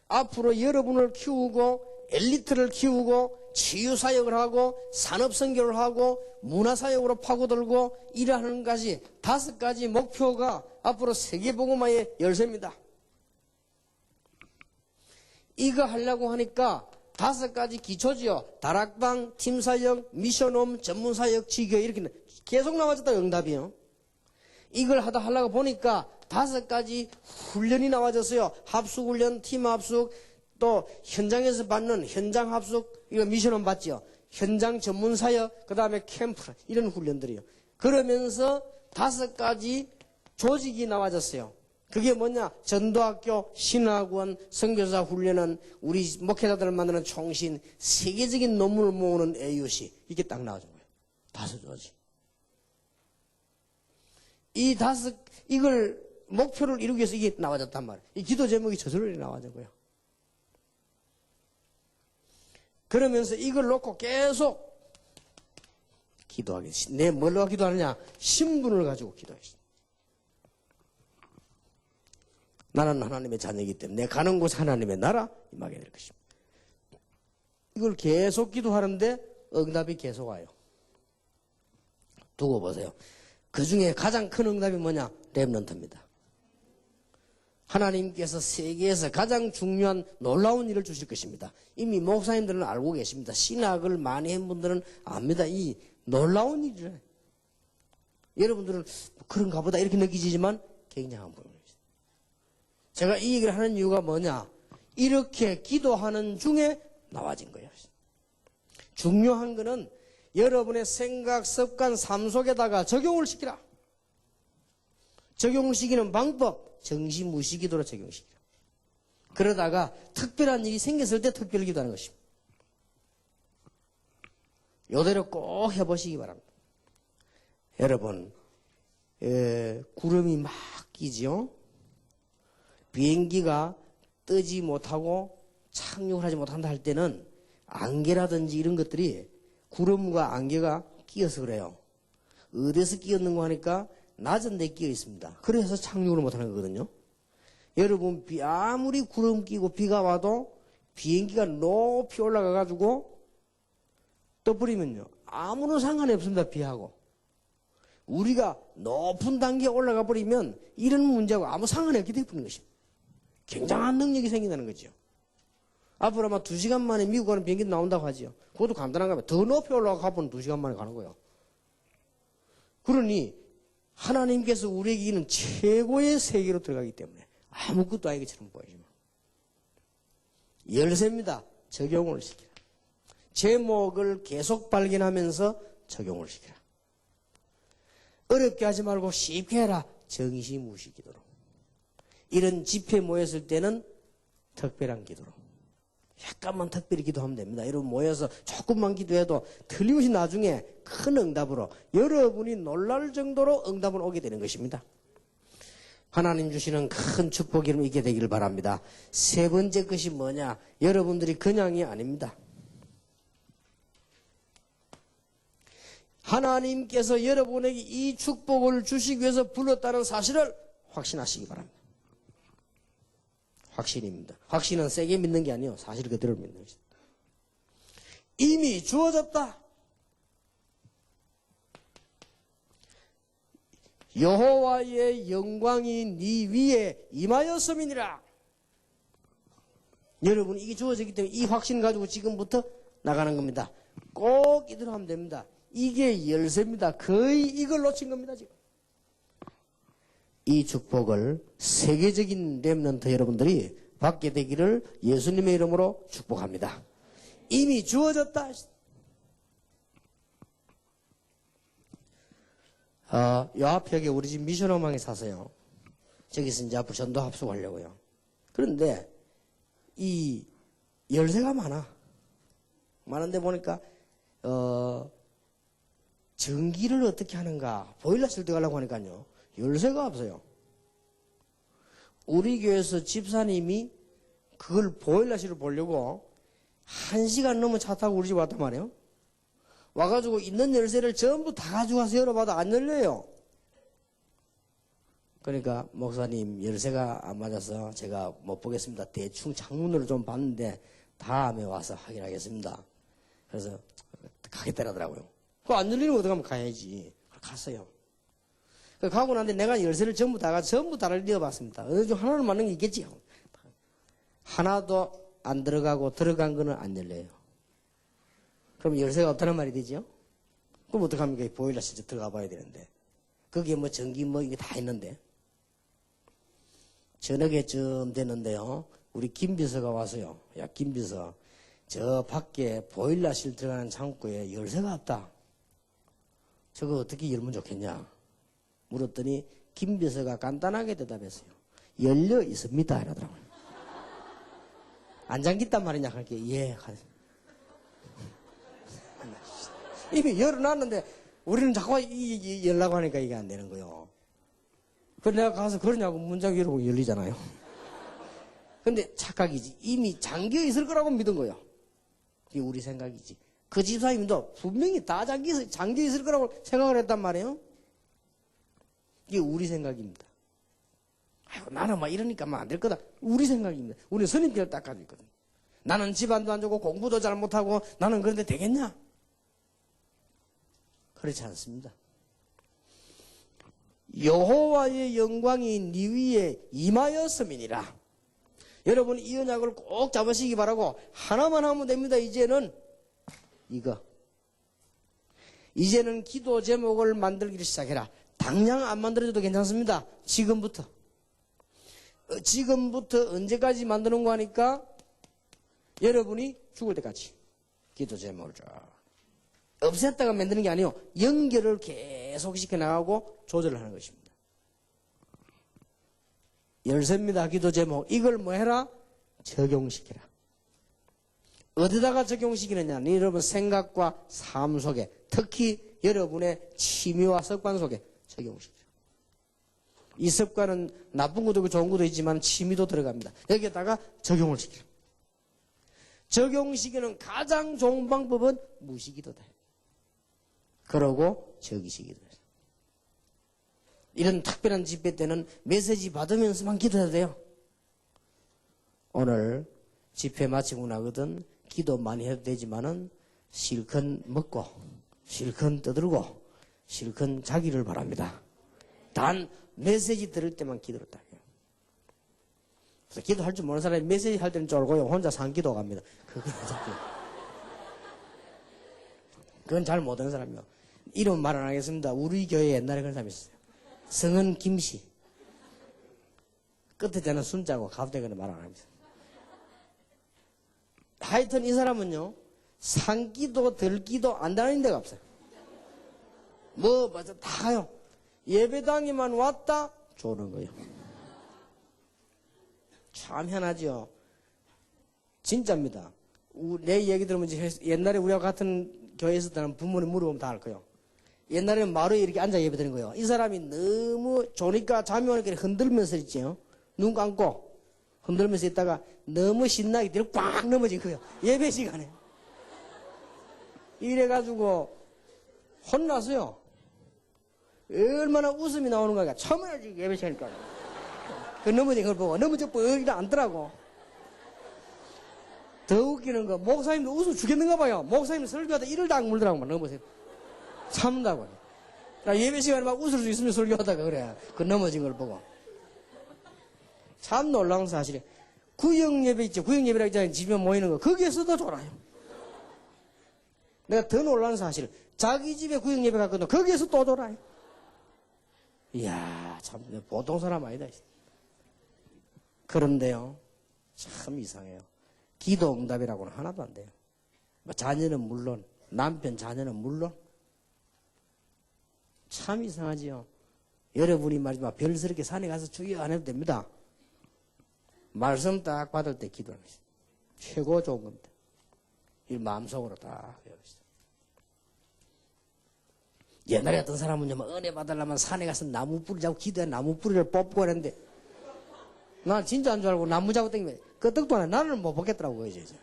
앞으로 여러분을 키우고 엘리트를 키우고 치유사역을 하고 산업선교를 하고 문화사역으로 파고들고 일하는 것이 5가지 목표가 앞으로 세계복음화의 열쇠입니다. 이거 하려고 하니까 5가지 기초지요. 다락방, 팀사역, 미션홈, 전문사역, 지교 이렇게 계속 나와졌다 응답이요. 이걸 하려고 보니까 5가지 훈련이 나와졌어요. 합숙훈련, 팀합숙, 또 현장에서 받는 현장합숙, 이거 미션홈 받죠. 현장 전문사역, 그 다음에 캠프, 이런 훈련들이요. 그러면서 5가지 조직이 나와졌어요. 그게 뭐냐? 전도학교, 신학원, 선교사 훈련은 우리 목회자들을 만드는 총신, 세계적인 논문을 모으는 AUC, 이게 딱 나와진 거예요. 5조직. 이걸 목표를 이루기 위해서 이게 나와졌단 말이에요. 이 기도 제목이 저절로 나와진 거예요. 그러면서 이걸 놓고 계속 기도하겠습니다. 내 뭘로 기도하느냐? 신분을 가지고 기도하겠습니다. 나는 하나님의 자녀이기 때문에 내 가는 곳 하나님의 나라 임하게 될 것입니다. 이걸 계속 기도하는데 응답이 계속 와요. 두고 보세요. 그 중에 가장 큰 응답이 뭐냐? 렘넌트입니다. 하나님께서 세계에서 가장 중요한 놀라운 일을 주실 것입니다. 이미 목사님들은 알고 계십니다. 신학을 많이 한 분들은 압니다. 이 놀라운 일이래. 여러분들은 그런가 보다 이렇게 느끼지만 굉장한 분입니다. 제가 이 얘기를 하는 이유가 뭐냐? 이렇게 기도하는 중에 나와진 거예요. 중요한 거는 여러분의 생각, 습관, 삶 속에다가 적용을 시키라. 적용시키는 방법, 정시무시기도로 적용시키라. 그러다가 특별한 일이 생겼을 때 특별 기도하는 것입니다. 이대로 꼭 해보시기 바랍니다. 여러분, 구름이 막 끼지요? 비행기가 뜨지 못하고 착륙을 하지 못한다 할 때는 안개라든지 이런 것들이 구름과 안개가 끼어서 그래요. 어디서 끼었는가 하니까 낮은 데 끼어 있습니다. 그래서 착륙을 못하는 거거든요. 여러분, 아무리 구름 끼고 비가 와도 비행기가 높이 올라가 가지고 떠버리면요, 아무런 상관이 없습니다. 비하고. 우리가 높은 단계에 올라가 버리면 이런 문제하고 아무 상관이 없게 되어버리는 것입니다. 굉장한 능력이 생긴다는 거죠. 앞으로 아마 2시간 만에 미국 가는 비행기 나온다고 하죠. 그것도 간단한 거면 더 높이 올라가 보면 2시간 만에 가는 거예요. 그러니 하나님께서 우리에게 있는 최고의 세계로 들어가기 때문에 아무것도 아닌 것처럼 보이지만 열쇠입니다. 적용을 시키라. 제목을 계속 발견하면서 적용을 시키라. 어렵게 하지 말고 쉽게 해라. 정시무시 기도로. 이런 집회 모였을 때는 특별한 기도로. 약간만 특별히 기도하면 됩니다. 여러분 모여서 조금만 기도해도 틀림없이 나중에 큰 응답으로 여러분이 놀랄 정도로 응답은 오게 되는 것입니다. 하나님 주시는 큰 축복이 있게 되기를 바랍니다. 세 번째 것이 뭐냐? 여러분들이 그냥이 아닙니다. 하나님께서 여러분에게 이 축복을 주시기 위해서 불렀다는 사실을 확신하시기 바랍니다. 확신입니다. 확신은 세게 믿는 게 아니에요. 사실 그대로 믿는 것입니다. 이미 주어졌다. 여호와의 영광이 네 위에 임하였음이니라. 여러분 이게 주어졌기 때문에 이 확신 가지고 지금부터 나가는 겁니다. 꼭 이대로 하면 됩니다. 이게 열쇠입니다. 거의 이걸 놓친 겁니다. 지금. 이 축복을 세계적인 렘넌트 여러분들이 받게 되기를 예수님의 이름으로 축복합니다. 이미 주어졌다. 요 앞에 우리 집 미션홈항에 사서요. 저기서 이제 앞으로 전도 합숙하려고요. 그런데 이 열쇠가 많은데 보니까 전기를 어떻게 하는가 보일러 설득하려고 하니까요. 열쇠가 없어요. 우리 교회에서 집사님이 그걸 보일러실을 보려고 1시간 넘은 차 타고 우리 집 왔단 말이에요. 와가지고 있는 열쇠를 전부 다 가져가서 열어봐도 안 열려요. 그러니까 목사님 열쇠가 안 맞아서 제가 못 보겠습니다. 대충 창문으로 좀 봤는데 다음에 와서 확인하겠습니다. 그래서 가겠다라더라고요. 그거 안 열리면 어떡하면 가야지. 갔어요. 가고 나는데 내가 열쇠를 전부 다를 뉘어봤습니다. 어느 중 하나는 맞는 게 있겠지. 하나도 안 들어가고 들어간 거는 안 열려요. 그럼 열쇠가 없다는 말이 되죠? 그럼 어떡합니까? 보일러 실제 들어가 봐야 되는데. 거기에 뭐 전기 뭐 이게 다 있는데. 저녁에쯤 됐는데요. 우리 김비서가 와서요. 야, 김비서. 저 밖에 보일러실 들어가는 창고에 열쇠가 없다. 저거 어떻게 열면 좋겠냐? 물었더니 김비서가 간단하게 대답했어요. 열려 있습니다. 이러더라고요. 안 잠겼단 말이냐? 그러니까 예. 이미 열어놨는데 우리는 자꾸 열라고 하니까 이게 안 되는 거예요. 그래서 내가 가서 그러냐고 문장 열고 열리잖아요. 근데 착각이지. 이미 잠겨 있을 거라고 믿은 거예요. 이게 우리 생각이지. 그 집사님도 분명히 다 잠겨 있을 거라고 생각을 했단 말이에요. 이게 우리 생각입니다. 아이고, 나는 막 이러니까 막 안 될 거다. 우리 생각입니다. 우리는 선임표를 딱 가지고 있거든. 나는 집안도 안 좋고 공부도 잘 못하고 나는 그런데 되겠냐? 그렇지 않습니다. 여호와의 영광이 네 위에 임하였음이니라. 여러분 이 언약을 꼭 잡으시기 바라고 하나만 하면 됩니다. 이제는 이거. 이제는 기도 제목을 만들기를 시작해라. 당장 안 만들어줘도 괜찮습니다. 지금부터 언제까지 만드는 거 하니까 여러분이 죽을 때까지 기도 제목을 쫙 없앴다가 만드는 게 아니에요. 연결을 계속 시켜나가고 조절을 하는 것입니다. 열쇠입니다. 기도 제목. 이걸 뭐 해라? 적용시키라. 어디다가 적용시키느냐? 여러분 생각과 삶 속에, 특히 여러분의 취미와 습관 속에 적용시키라. 이 습관은 나쁜 것도 있고 좋은 것도 있지만 취미도 들어갑니다. 여기에다가 적용을 시키는. 적용시키는 가장 좋은 방법은 무시기도다. 그러고 적이시기도 해요. 이런 특별한 집회 때는 메시지 받으면서만 기도해야 돼요. 오늘 집회 마치고 나거든 기도 많이 해도 되지만은 실컷 먹고 실컷 떠들고 실컷 자기를 바랍니다. 단 메시지 들을 때만 기도를 딱 해요. 그래서 기도할 줄 모르는 사람이 메시지 할 때는 쫄고요. 혼자 산기도 갑니다. 그건 잘 못하는 사람이요. 이름 말 안 하겠습니다. 우리 교회에 옛날에 그런 사람이 있었어요. 성은 김씨. 끝에 저는 순자고 가운데는 말 안 합니다. 하여튼 이 사람은요. 산기도 들기도 안 다니는 데가 없어요. 맞아 다 가요. 예배당에만 왔다 조는 거예요. 참 희한하죠. 진짜입니다. 내 얘기 들으면 옛날에 우리와 같은 교회에 있었다는 부모님 물어보면 다 알 거예요. 옛날에는 마루에 이렇게 앉아 예배 드리는 거예요. 이 사람이 너무 좋으니까 잠이 오니까 흔들면서 있지요. 눈 감고 흔들면서 있다가 너무 신나게 뒤로 꽉 넘어진 거예요. 예배 시간에. 이래가지고 혼났어요. 얼마나 웃음이 나오는 거야. 처음에 지금 예배 시간이니까. 그 넘어진 걸 보고 넘어져 뻔히도 않더라고. 더 웃기는 거 목사님도 웃어 죽겠는가 봐요. 목사님 설교하다 이를 딱 물더라고 막 넘어져. 참는다고. 나 예배 시간에 막 웃을 수 있으면 설교하다가 그래. 그 넘어진 걸 보고. 참 놀라운 사실이에요. 구역예배 있죠. 구역예배라고 있잖아요. 집에 모이는 거. 거기에서도 졸아요. 내가 더 놀라운 사실. 자기 집에 구역예배 갔거든. 거기에서 또 졸아요. 이야, 참 보통 사람 아니다. 그런데요. 참 이상해요. 기도 응답이라고는 하나도 안 돼요. 자녀는 물론, 남편 자녀는 물론. 참 이상하지요. 여러분이 말이지만 별스럽게 산에 가서 주의 안 해도 됩니다. 말씀 딱 받을 때 기도하는 것이 최고 좋은 겁니다. 이 마음속으로 딱 외우시죠. 옛날에 어떤 사람은요, 은혜 받으려면 산에 가서 나무 뿌리 잡고 기도해 나무 뿌리를 뽑고 그랬는데, 난 진짜 안 줄 알고 나무 잡고 땡기면, 그 떡도 안 해. 나는 못 뽑겠더라고, 그거지, 이제.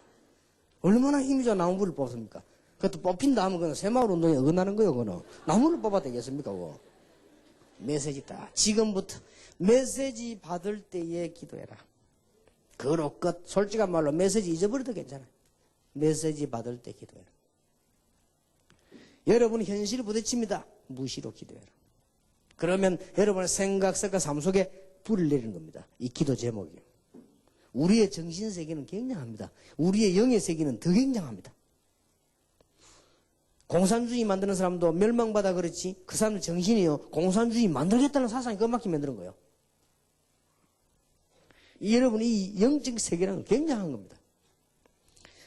얼마나 힘이 좋아 나무 뿌리를 뽑습니까? 그것도 뽑힌다 하면 그건 새마을 운동에 어긋나는 거예요, 그거는. 나무를 뽑아도 되겠습니까, 그거? 메시지 딱. 지금부터 메시지 받을 때에 기도해라. 그로 끝. 솔직한 말로 메시지 잊어버려도 괜찮아요. 메시지 받을 때 기도해라. 여러분 현실을 부딪힙니다. 무시로 기도해라. 그러면 여러분의 생각, 습관, 삶 속에 불을 내리는 겁니다. 이 기도 제목이요. 우리의 정신세계는 굉장합니다. 우리의 영의 세계는 더 굉장합니다. 공산주의 만드는 사람도 멸망받아 그렇지 그 사람들 정신이요. 공산주의 만들겠다는 사상이 그만큼 만드는 거예요. 여러분이 이 영적 세계는 굉장한 겁니다.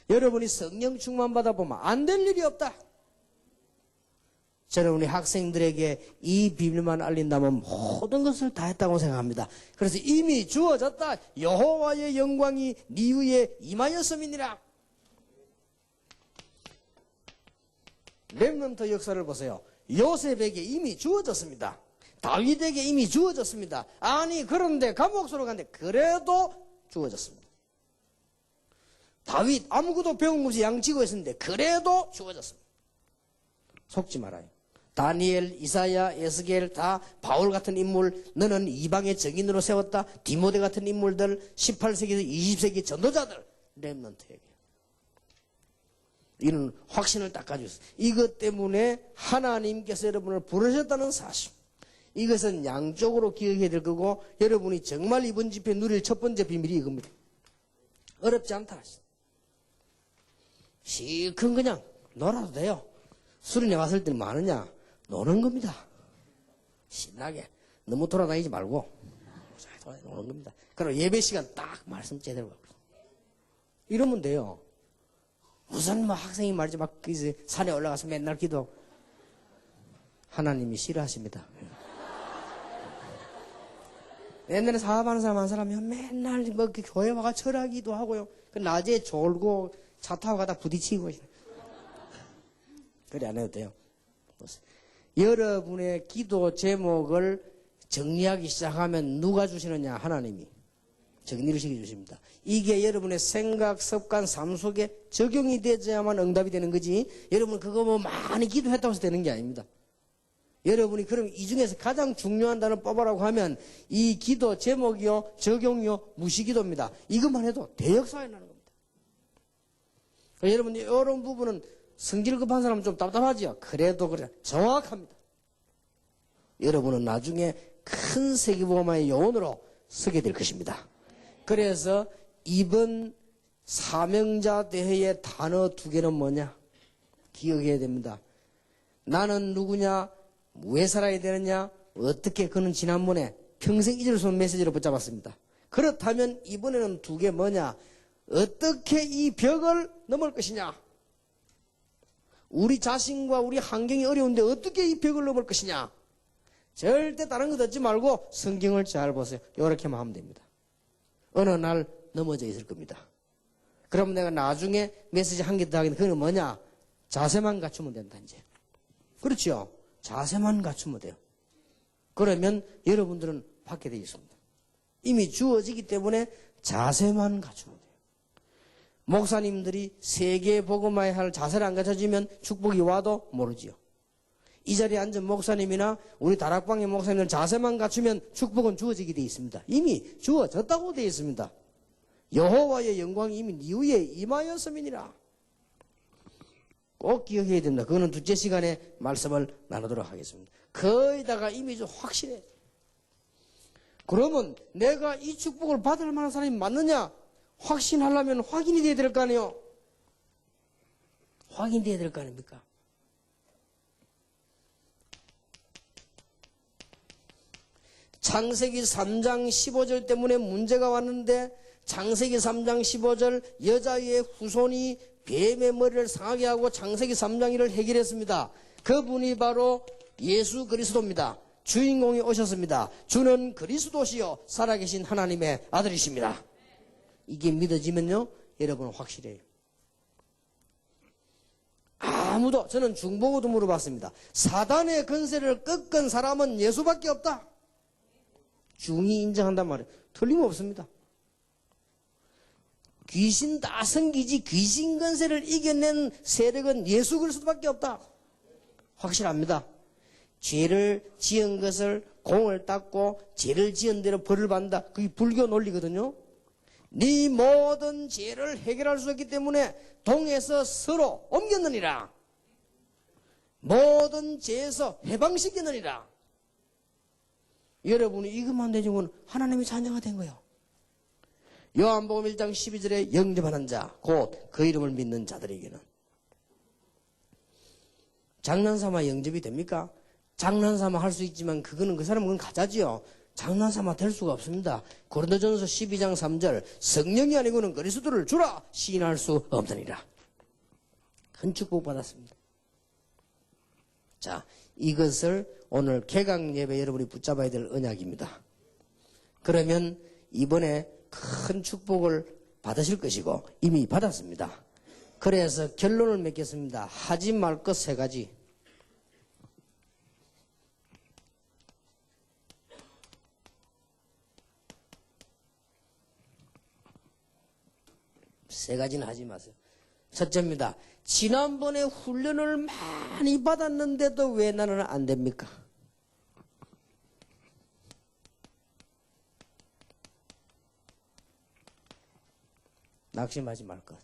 여러분이 성령 충만 받아 보면 안 될 일이 없다. 저는 우리 학생들에게 이 비밀만 알린다면 모든 것을 다 했다고 생각합니다. 그래서 이미 주어졌다. 여호와의 영광이 네 위에 임하였음이니라. 렘넌트 역사를 보세요. 요셉에게 이미 주어졌습니다. 다윗에게 이미 주어졌습니다. 아니 그런데 감옥소로 갔는데 그래도 주어졌습니다. 다윗 아무것도 배운 없이 양치고 있었는데 그래도 주어졌습니다. 속지 말아요. 다니엘, 이사야, 에스겔 다 바울 같은 인물, 너는 이방의 정인으로 세웠다. 디모데 같은 인물들, 18세기에서 20세기 전도자들, 렘넌트에게. 이는 확신을 딱 가지고 있어요. 이것 때문에 하나님께서 여러분을 부르셨다는 사실. 이것은 양쪽으로 기억해야 될 거고, 여러분이 정말 이번 집회 누릴 첫 번째 비밀이 이겁니다. 어렵지 않다. 실컷 그냥 놀아도 돼요. 수련회 왔을 때는 많으냐? 노는 겁니다. 신나게. 너무 돌아다니지 말고. 노는 겁니다. 그리고 예배 시간 딱 말씀 제대로 하고. 이러면 돼요. 무슨 학생이 말이지 막 산에 올라가서 맨날 기도하고. 하나님이 싫어하십니다. 옛날에 사업하는 사람 한 사람이 맨날 뭐 교회 와가 철학기도 하고요. 그 낮에 졸고 차 타고 가다 부딪히고. 그래 안 해도 돼요. 여러분의 기도 제목을 정리하기 시작하면 누가 주시느냐? 하나님이 정리를 시켜주십니다. 이게 여러분의 생각, 습관, 삶 속에 적용이 되어야만 응답이 되는 거지, 여러분 그거 뭐 많이 기도했다고 해서 되는 게 아닙니다. 여러분이 그럼 이 중에서 가장 중요한 단어 뽑아라고 하면 이 기도 제목이요, 적용이요, 무시기도입니다. 이것만 해도 대역사에 나는 겁니다. 여러분 이런 부분은 성질 급한 사람은 좀 답답하지요. 그래도 그래 정확합니다. 여러분은 나중에 큰 세계복음화의 요원으로 서게 될 것입니다. 그래서 이번 사명자 대회의 단어 두 개는 뭐냐? 기억해야 됩니다. 나는 누구냐? 왜 살아야 되느냐? 어떻게? 그는 지난번에 평생 잊을 수 없는 메시지로 붙잡았습니다. 그렇다면 이번에는 두 개 뭐냐? 어떻게 이 벽을 넘을 것이냐? 우리 자신과 우리 환경이 어려운데 어떻게 이 벽을 넘을 것이냐? 절대 다른 거 듣지 말고 성경을 잘 보세요. 이렇게만 하면 됩니다. 어느 날 넘어져 있을 겁니다. 그럼 내가 나중에 메시지 한 개 더 하겠는데 그건 뭐냐? 자세만 갖추면 된다 이제. 그렇죠? 자세만 갖추면 돼요. 그러면 여러분들은 받게 되어 있습니다. 이미 주어지기 때문에 자세만 갖추면 돼요. 목사님들이 세계 복음화에 할 자세를 안 갖춰지면 축복이 와도 모르지요. 이 자리에 앉은 목사님이나 우리 다락방의 목사님들 자세만 갖추면 축복은 주어지게 되어 있습니다. 이미 주어졌다고 되어 있습니다. 여호와의 영광이 이미 네 위에 임하였음이니라. 꼭 기억해야 됩니다. 그거는 둘째 시간에 말씀을 나누도록 하겠습니다. 거기다가 이미 좀 확실해. 그러면 내가 이 축복을 받을 만한 사람이 맞느냐? 확신하려면 확인이 돼야 될 거 아니에요? 확인돼야 될 거 아닙니까? 창세기 3장 15절 때문에 문제가 왔는데 창세기 3장 15절 여자의 후손이 뱀의 머리를 상하게 하고 창세기 3장 1을 해결했습니다. 그분이 바로 예수 그리스도입니다. 주인공이 오셨습니다. 주는 그리스도시요 살아계신 하나님의 아들이십니다. 이게 믿어지면요 여러분은 확실해요. 아무도, 저는 중보고도 물어봤습니다. 사단의 건세를 꺾은 사람은 예수밖에 없다. 중이 인정한단 말이에요. 틀림없습니다. 귀신 다 섬기지 귀신 건세를 이겨낸 세력은 예수 그리스도밖에 없다. 확실합니다. 죄를 지은 것을 공을 닦고 죄를 지은 대로 벌을 받는다. 그게 불교 논리거든요. 네 모든 죄를 해결할 수 없기 때문에 동에서 서로 옮겼느니라. 모든 죄에서 해방시켰느니라. 여러분이 이것만 되지면 하나님의 자녀가 된 거예요. 요한복음 1장 12절에 영접하는 자, 곧 그 이름을 믿는 자들에게는. 장난삼아 영접이 됩니까? 장난삼아 할 수 있지만 그거는 그 사람은 가짜지요. 장난삼아 될 수가 없습니다. 고린도전서 12장 3절 성령이 아니고는 그리스도를 주라 시인할 수 없느니라. 큰 축복 받았습니다. 자, 이것을 오늘 개강 예배 여러분이 붙잡아야 될 언약입니다. 그러면 이번에 큰 축복을 받으실 것이고 이미 받았습니다. 그래서 결론을 맺겠습니다. 하지 말 것 세 가지. 세 가지는 하지 마세요. 첫째입니다. 지난번에 훈련을 많이 받았는데도 왜 나는 안 됩니까? 낙심하지 말 것.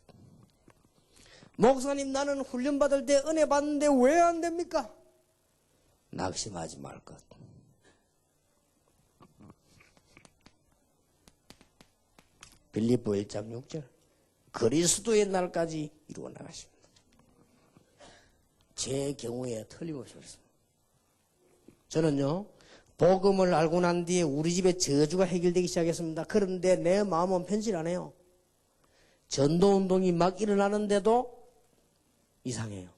목사님 나는 훈련 받을 때 은혜 받는데 왜 안 됩니까? 낙심하지 말 것. 빌립보 1장 6절 그리스도의 날까지 이루어 나가십니다. 제 경우에 틀림없이 그렇습니다. 저는요 복음을 알고 난 뒤에 우리 집에 저주가 해결되기 시작했습니다. 그런데 내 마음은 편실 안 해요. 전도운동이 막 일어나는데도 이상해요.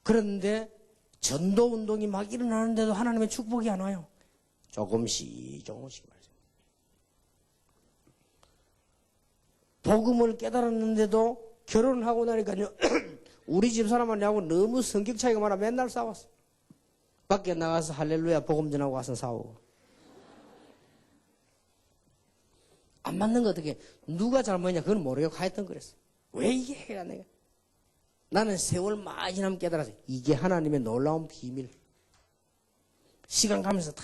그런데 전도운동이 막 일어나는데도 하나님의 축복이 안 와요. 조금씩 말이죠. 복음을 깨달았는데도 결혼하고 나니까요 우리 집 사람하고 너무 성격 차이가 많아 맨날 싸웠어. 밖에 나가서 할렐루야 복음 전하고 와서 싸우고. 안 맞는 거 어떻게, 누가 잘못이냐, 그건 모르겠고 하여튼 그랬어. 왜 이게 해가 내가. 나는 세월 많이 지나면 깨달아서 이게 하나님의 놀라운 비밀. 시간 가면서 다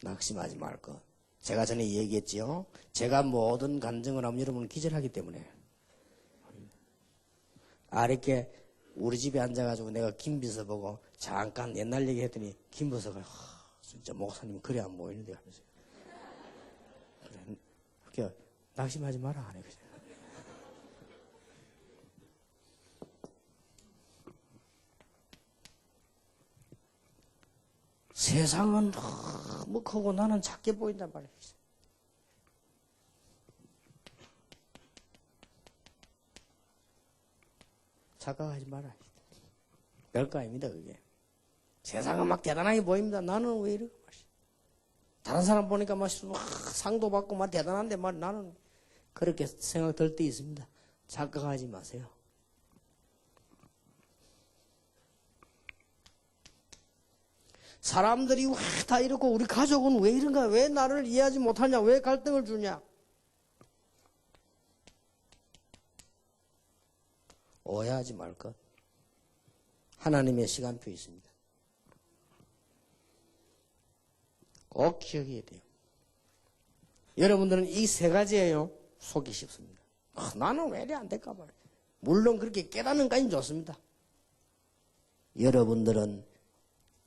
낙심하지 말 것. 제가 전에 얘기했지요. 제가 모든 간증을 하면 여러분은 기절하기 때문에. 아랫게 우리 집에 앉아가지고 내가 김비서 보고 잠깐 옛날 얘기 했더니 김비서가 진짜 목사님 그래 안 보이는데 하면서. 그래, 그렇게 낙심하지 마라 하네. 세상은 너무 크고 나는 작게 보인단 말이야. 착각하지 마라. 별거 아닙니다, 그게. 세상은 막 대단하게 보입니다. 나는 왜 이러고 말이야. 다른 사람 보니까 막 상도 받고 막 대단한데 막 나는 그렇게 생각될 때 있습니다. 착각하지 마세요. 사람들이 왜 다 이렇고 우리 가족은 왜 이런가? 왜 나를 이해하지 못하냐? 왜 갈등을 주냐? 오해하지 말 것. 하나님의 시간표 있습니다. 꼭 기억해야 돼요. 여러분들은 이 세 가지예요. 속이 쉽습니다. 나는 왜 이래 안 될까 봐. 물론 그렇게 깨닫는 까지는 좋습니다. 여러분들은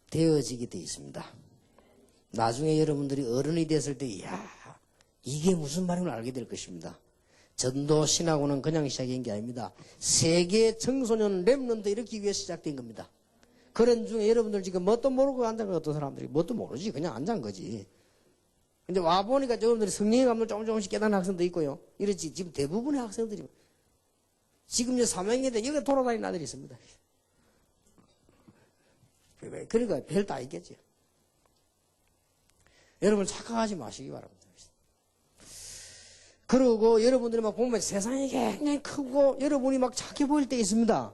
되어지게 되어 있습니다. 나중에 여러분들이 어른이 됐을 때, 이야, 이게 무슨 말인지 알게 될 것입니다. 전도 신학원은 그냥 시작한 게 아닙니다. 세계 청소년 렘넌트 이렇게 위해 시작된 겁니다. 그런 중에 여러분들 지금 뭣도 모르고 앉은 거 어떤 사람들이 뭣도 모르지 그냥 앉은 거지. 근데 와보니까 여러분들이 성령의 감동을 조금씩 깨닫는 학생도 있고요. 이렇지 지금 대부분의 학생들이 지금 이제 3학년 때 여기 돌아다니는 아들이 있습니다. 그러니까 별 다 있겠죠. 여러분 착각하지 마시기 바랍니다. 그리고 여러분들이 막 보면 세상이 굉장히 크고 여러분이 막 작게 보일 때 있습니다.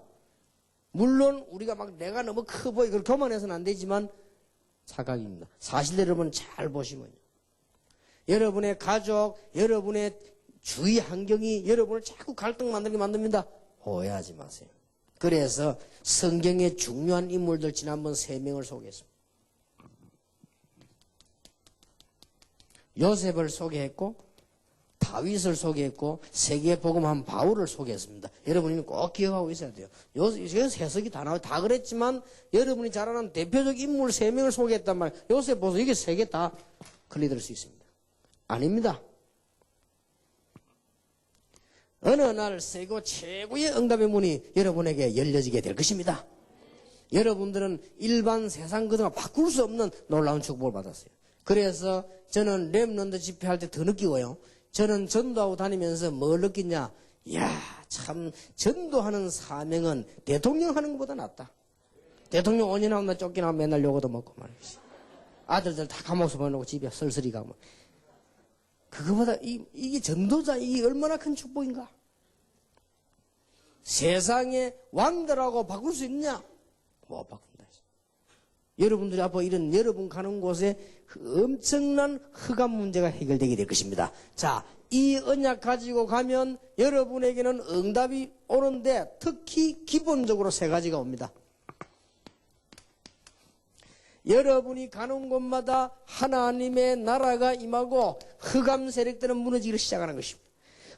물론 우리가 막 내가 너무 커 보이 그걸 교만해서는 안 되지만 착각입니다. 사실 여러분 잘 보시면요. 여러분의 가족, 여러분의 주위 환경이 여러분을 자꾸 갈등 만들게 만듭니다. 오해하지 마세요. 그래서 성경의 중요한 인물들 지난번 3명을 소개했습니다. 요셉을 소개했고 다윗을 소개했고 세계복음한 바울을 소개했습니다. 여러분이 꼭 기억하고 있어야 돼요. 여기서 해석이 다 나와요. 다 그랬지만 여러분이 잘 아는 대표적 인물 3명을 소개했단 말이에요. 요셉 보세요. 이게 3개 다 걸리들 수 있습니다. 아닙니다. 어느 날 세계 최고의 응답의 문이 여러분에게 열려지게 될 것입니다. 여러분들은 일반 세상 그동안 바꿀 수 없는 놀라운 축복을 받았어요. 그래서 저는 렘넌트 집회할 때 더 느끼고요. 저는 전도하고 다니면서 뭘 느끼냐? 이야, 참 전도하는 사명은 대통령 하는 것보다 낫다. 대통령 5년 하면 쫓겨나면 맨날 요거도 먹고 말이지. 아들들 다 감옥서 보내놓고 집에 쓸쓸히 가면. 그거보다 이게 전도자 이게 얼마나 큰 축복인가? 세상에 왕들하고 바꿀 수 있냐? 못 바꾼다. 여러분들이 앞으로 이런 여러분 가는 곳에 엄청난 흑암 문제가 해결되게 될 것입니다. 자, 이 언약 가지고 가면 여러분에게는 응답이 오는데 특히 기본적으로 3가지가 옵니다. 여러분이 가는 곳마다 하나님의 나라가 임하고 흑암 세력들은 무너지기 시작하는 것입니다.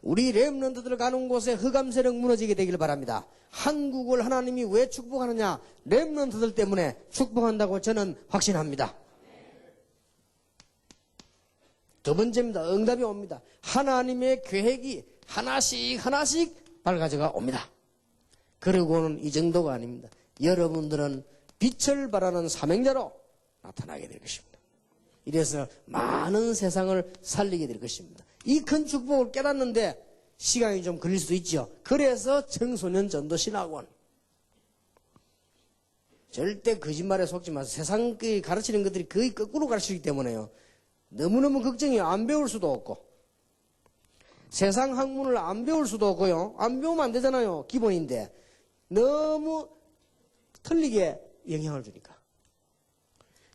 우리 렘넌트들 가는 곳에 흑암 세력 무너지게 되기를 바랍니다. 한국을 하나님이 왜 축복하느냐? 렘넌트들 때문에 축복한다고 저는 확신합니다. 두 번째입니다. 응답이 옵니다. 하나님의 계획이 하나씩 밝아져가 옵니다. 그리고는 이 정도가 아닙니다. 여러분들은 빛을 발하는 사명자로 나타나게 될 것입니다. 이래서 많은 세상을 살리게 될 것입니다. 이 큰 축복을 깨닫는데 시간이 좀 걸릴 수도 있죠. 그래서 청소년 전도 신학원. 절대 거짓말에 속지 마세요. 세상이 가르치는 것들이 거의 거꾸로 가르치기 때문에요. 너무너무 걱정이 안 배울 수도 없고 세상 학문을 안 배울 수도 없고요. 안 배우면 안 되잖아요. 기본인데 너무 틀리게 영향을 주니까.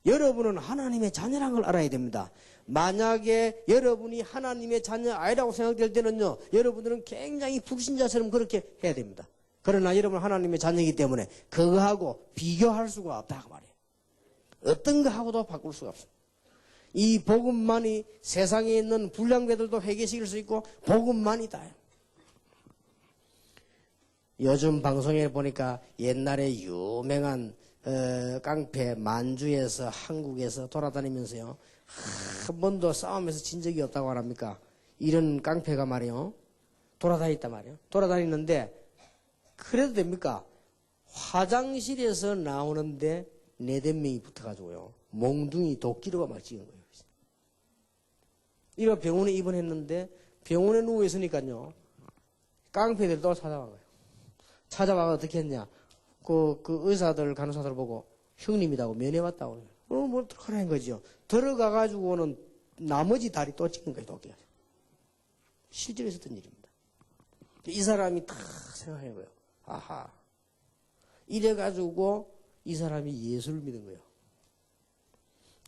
여러분은 하나님의 자녀라는 걸 알아야 됩니다. 만약에 여러분이 하나님의 자녀 아니라고 생각될 때는요, 여러분들은 굉장히 불신자처럼 그렇게 해야 됩니다. 그러나 여러분 하나님의 자녀이기 때문에 그거하고 비교할 수가 없다 그 말이에요. 어떤 거하고도 바꿀 수가 없어요. 이 복음만이 세상에 있는 불량배들도 회개시킬 수 있고 복음만이 다예요. 요즘 방송에 보니까 옛날에 유명한 깡패 만주에서 한국에서 돌아다니면서요, 한 번도 싸움에서 진 적이 없다고 합니까? 이런 깡패가 말이요, 돌아다녔단 말이에요. 돌아다니는데 그래도 됩니까? 화장실에서 나오는데 4-5명이 붙어가지고요, 몽둥이 도끼로가 막 찍은 거예요. 이거 병원에 입원했는데 병원에 누워 있으니까요, 깡패들이 또 찾아간 거예요. 찾아와서 어떻게 했냐? 그 의사들, 간호사들 보고 형님이라고 면회왔다고. 그럼 뭐 어떡하라는 거죠. 들어가가지고는 나머지 다리 또 찍는 거예요, 도끼가. 실제로 있었던 일입니다. 이 사람이 탁 생각하는 거예요. 아하. 이래가지고 이 사람이 예수를 믿은 거예요.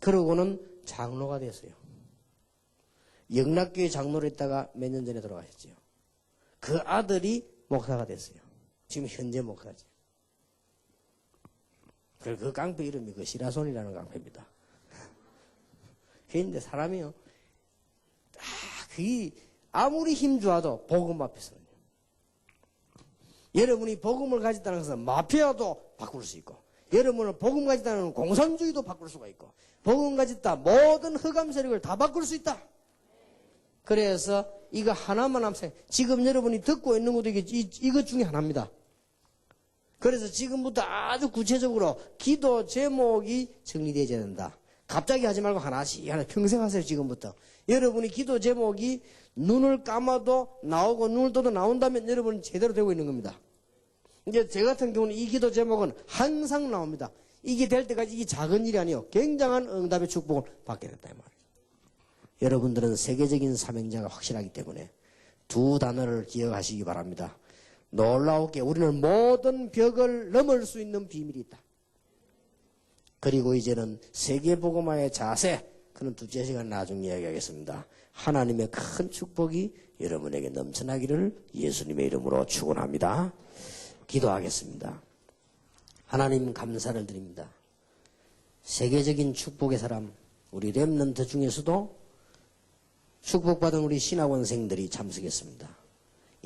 그러고는 장로가 됐어요. 영락교회 장로로 있다가 몇 년 전에 돌아가셨죠. 그 아들이 목사가 됐어요. 지금 현재 목사지. 그 깡패 이름이 그 시라손이라는 깡패입니다. 그런데 사람이요, 아무리 힘 좋아도 복음 앞에서는, 여러분이 복음을 가졌다는 것은 마피아도 바꿀 수 있고, 여러분은 복음 가졌다는 공산주의도 바꿀 수가 있고, 복음 가졌다 모든 흑암 세력을 다 바꿀 수 있다. 그래서 이거 하나만 하면, 지금 여러분이 듣고 있는 것도 이것 중에 하나입니다. 그래서 지금부터 아주 구체적으로 기도 제목이 정리되어야 된다. 갑자기 하지 말고 하나씩 평생 하세요. 지금부터 여러분이 기도 제목이 눈을 감아도 나오고 눈을 떠도 나온다면 여러분은 제대로 되고 있는 겁니다. 이제 제 같은 경우는 이 기도 제목은 항상 나옵니다. 이게 될 때까지 이게 작은 일이 아니에요. 굉장한 응답의 축복을 받게 됐다 이 말이에요. 여러분들은 세계적인 사명자가 확실하기 때문에 두 단어를 기억하시기 바랍니다. 놀라우게 우리는 모든 벽을 넘을 수 있는 비밀이 있다. 그리고 이제는 세계복음화의 자세, 그는 둘째 시간 나중에 이야기하겠습니다. 하나님의 큰 축복이 여러분에게 넘쳐나기를 예수님의 이름으로 축원합니다. 기도하겠습니다. 하나님 감사를 드립니다. 세계적인 축복의 사람, 우리 렘넌트 중에서도 축복받은 우리 신학원생들이 참석했습니다.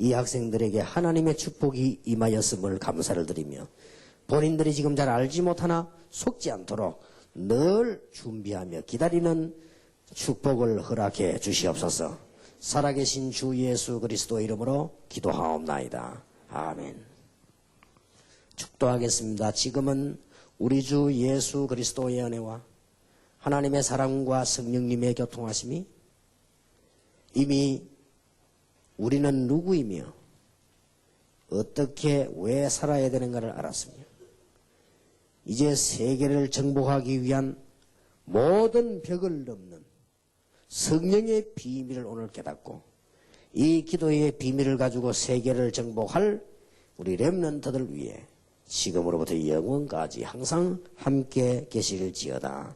이 학생들에게 하나님의 축복이 임하였음을 감사를 드리며 본인들이 지금 잘 알지 못하나 속지 않도록 늘 준비하며 기다리는 축복을 허락해 주시옵소서. 살아계신 주 예수 그리스도 이름으로 기도하옵나이다. 아멘. 축도하겠습니다. 지금은 우리 주 예수 그리스도의 은혜와 하나님의 사랑과 성령님의 교통하심이 이미 우리는 누구이며 어떻게 왜 살아야 되는가를 알았으며 이제 세계를 정복하기 위한 모든 벽을 넘는 성령의 비밀을 오늘 깨닫고 이 기도의 비밀을 가지고 세계를 정복할 우리 렘넌트들 위해 지금으로부터 영원까지 항상 함께 계실지어다.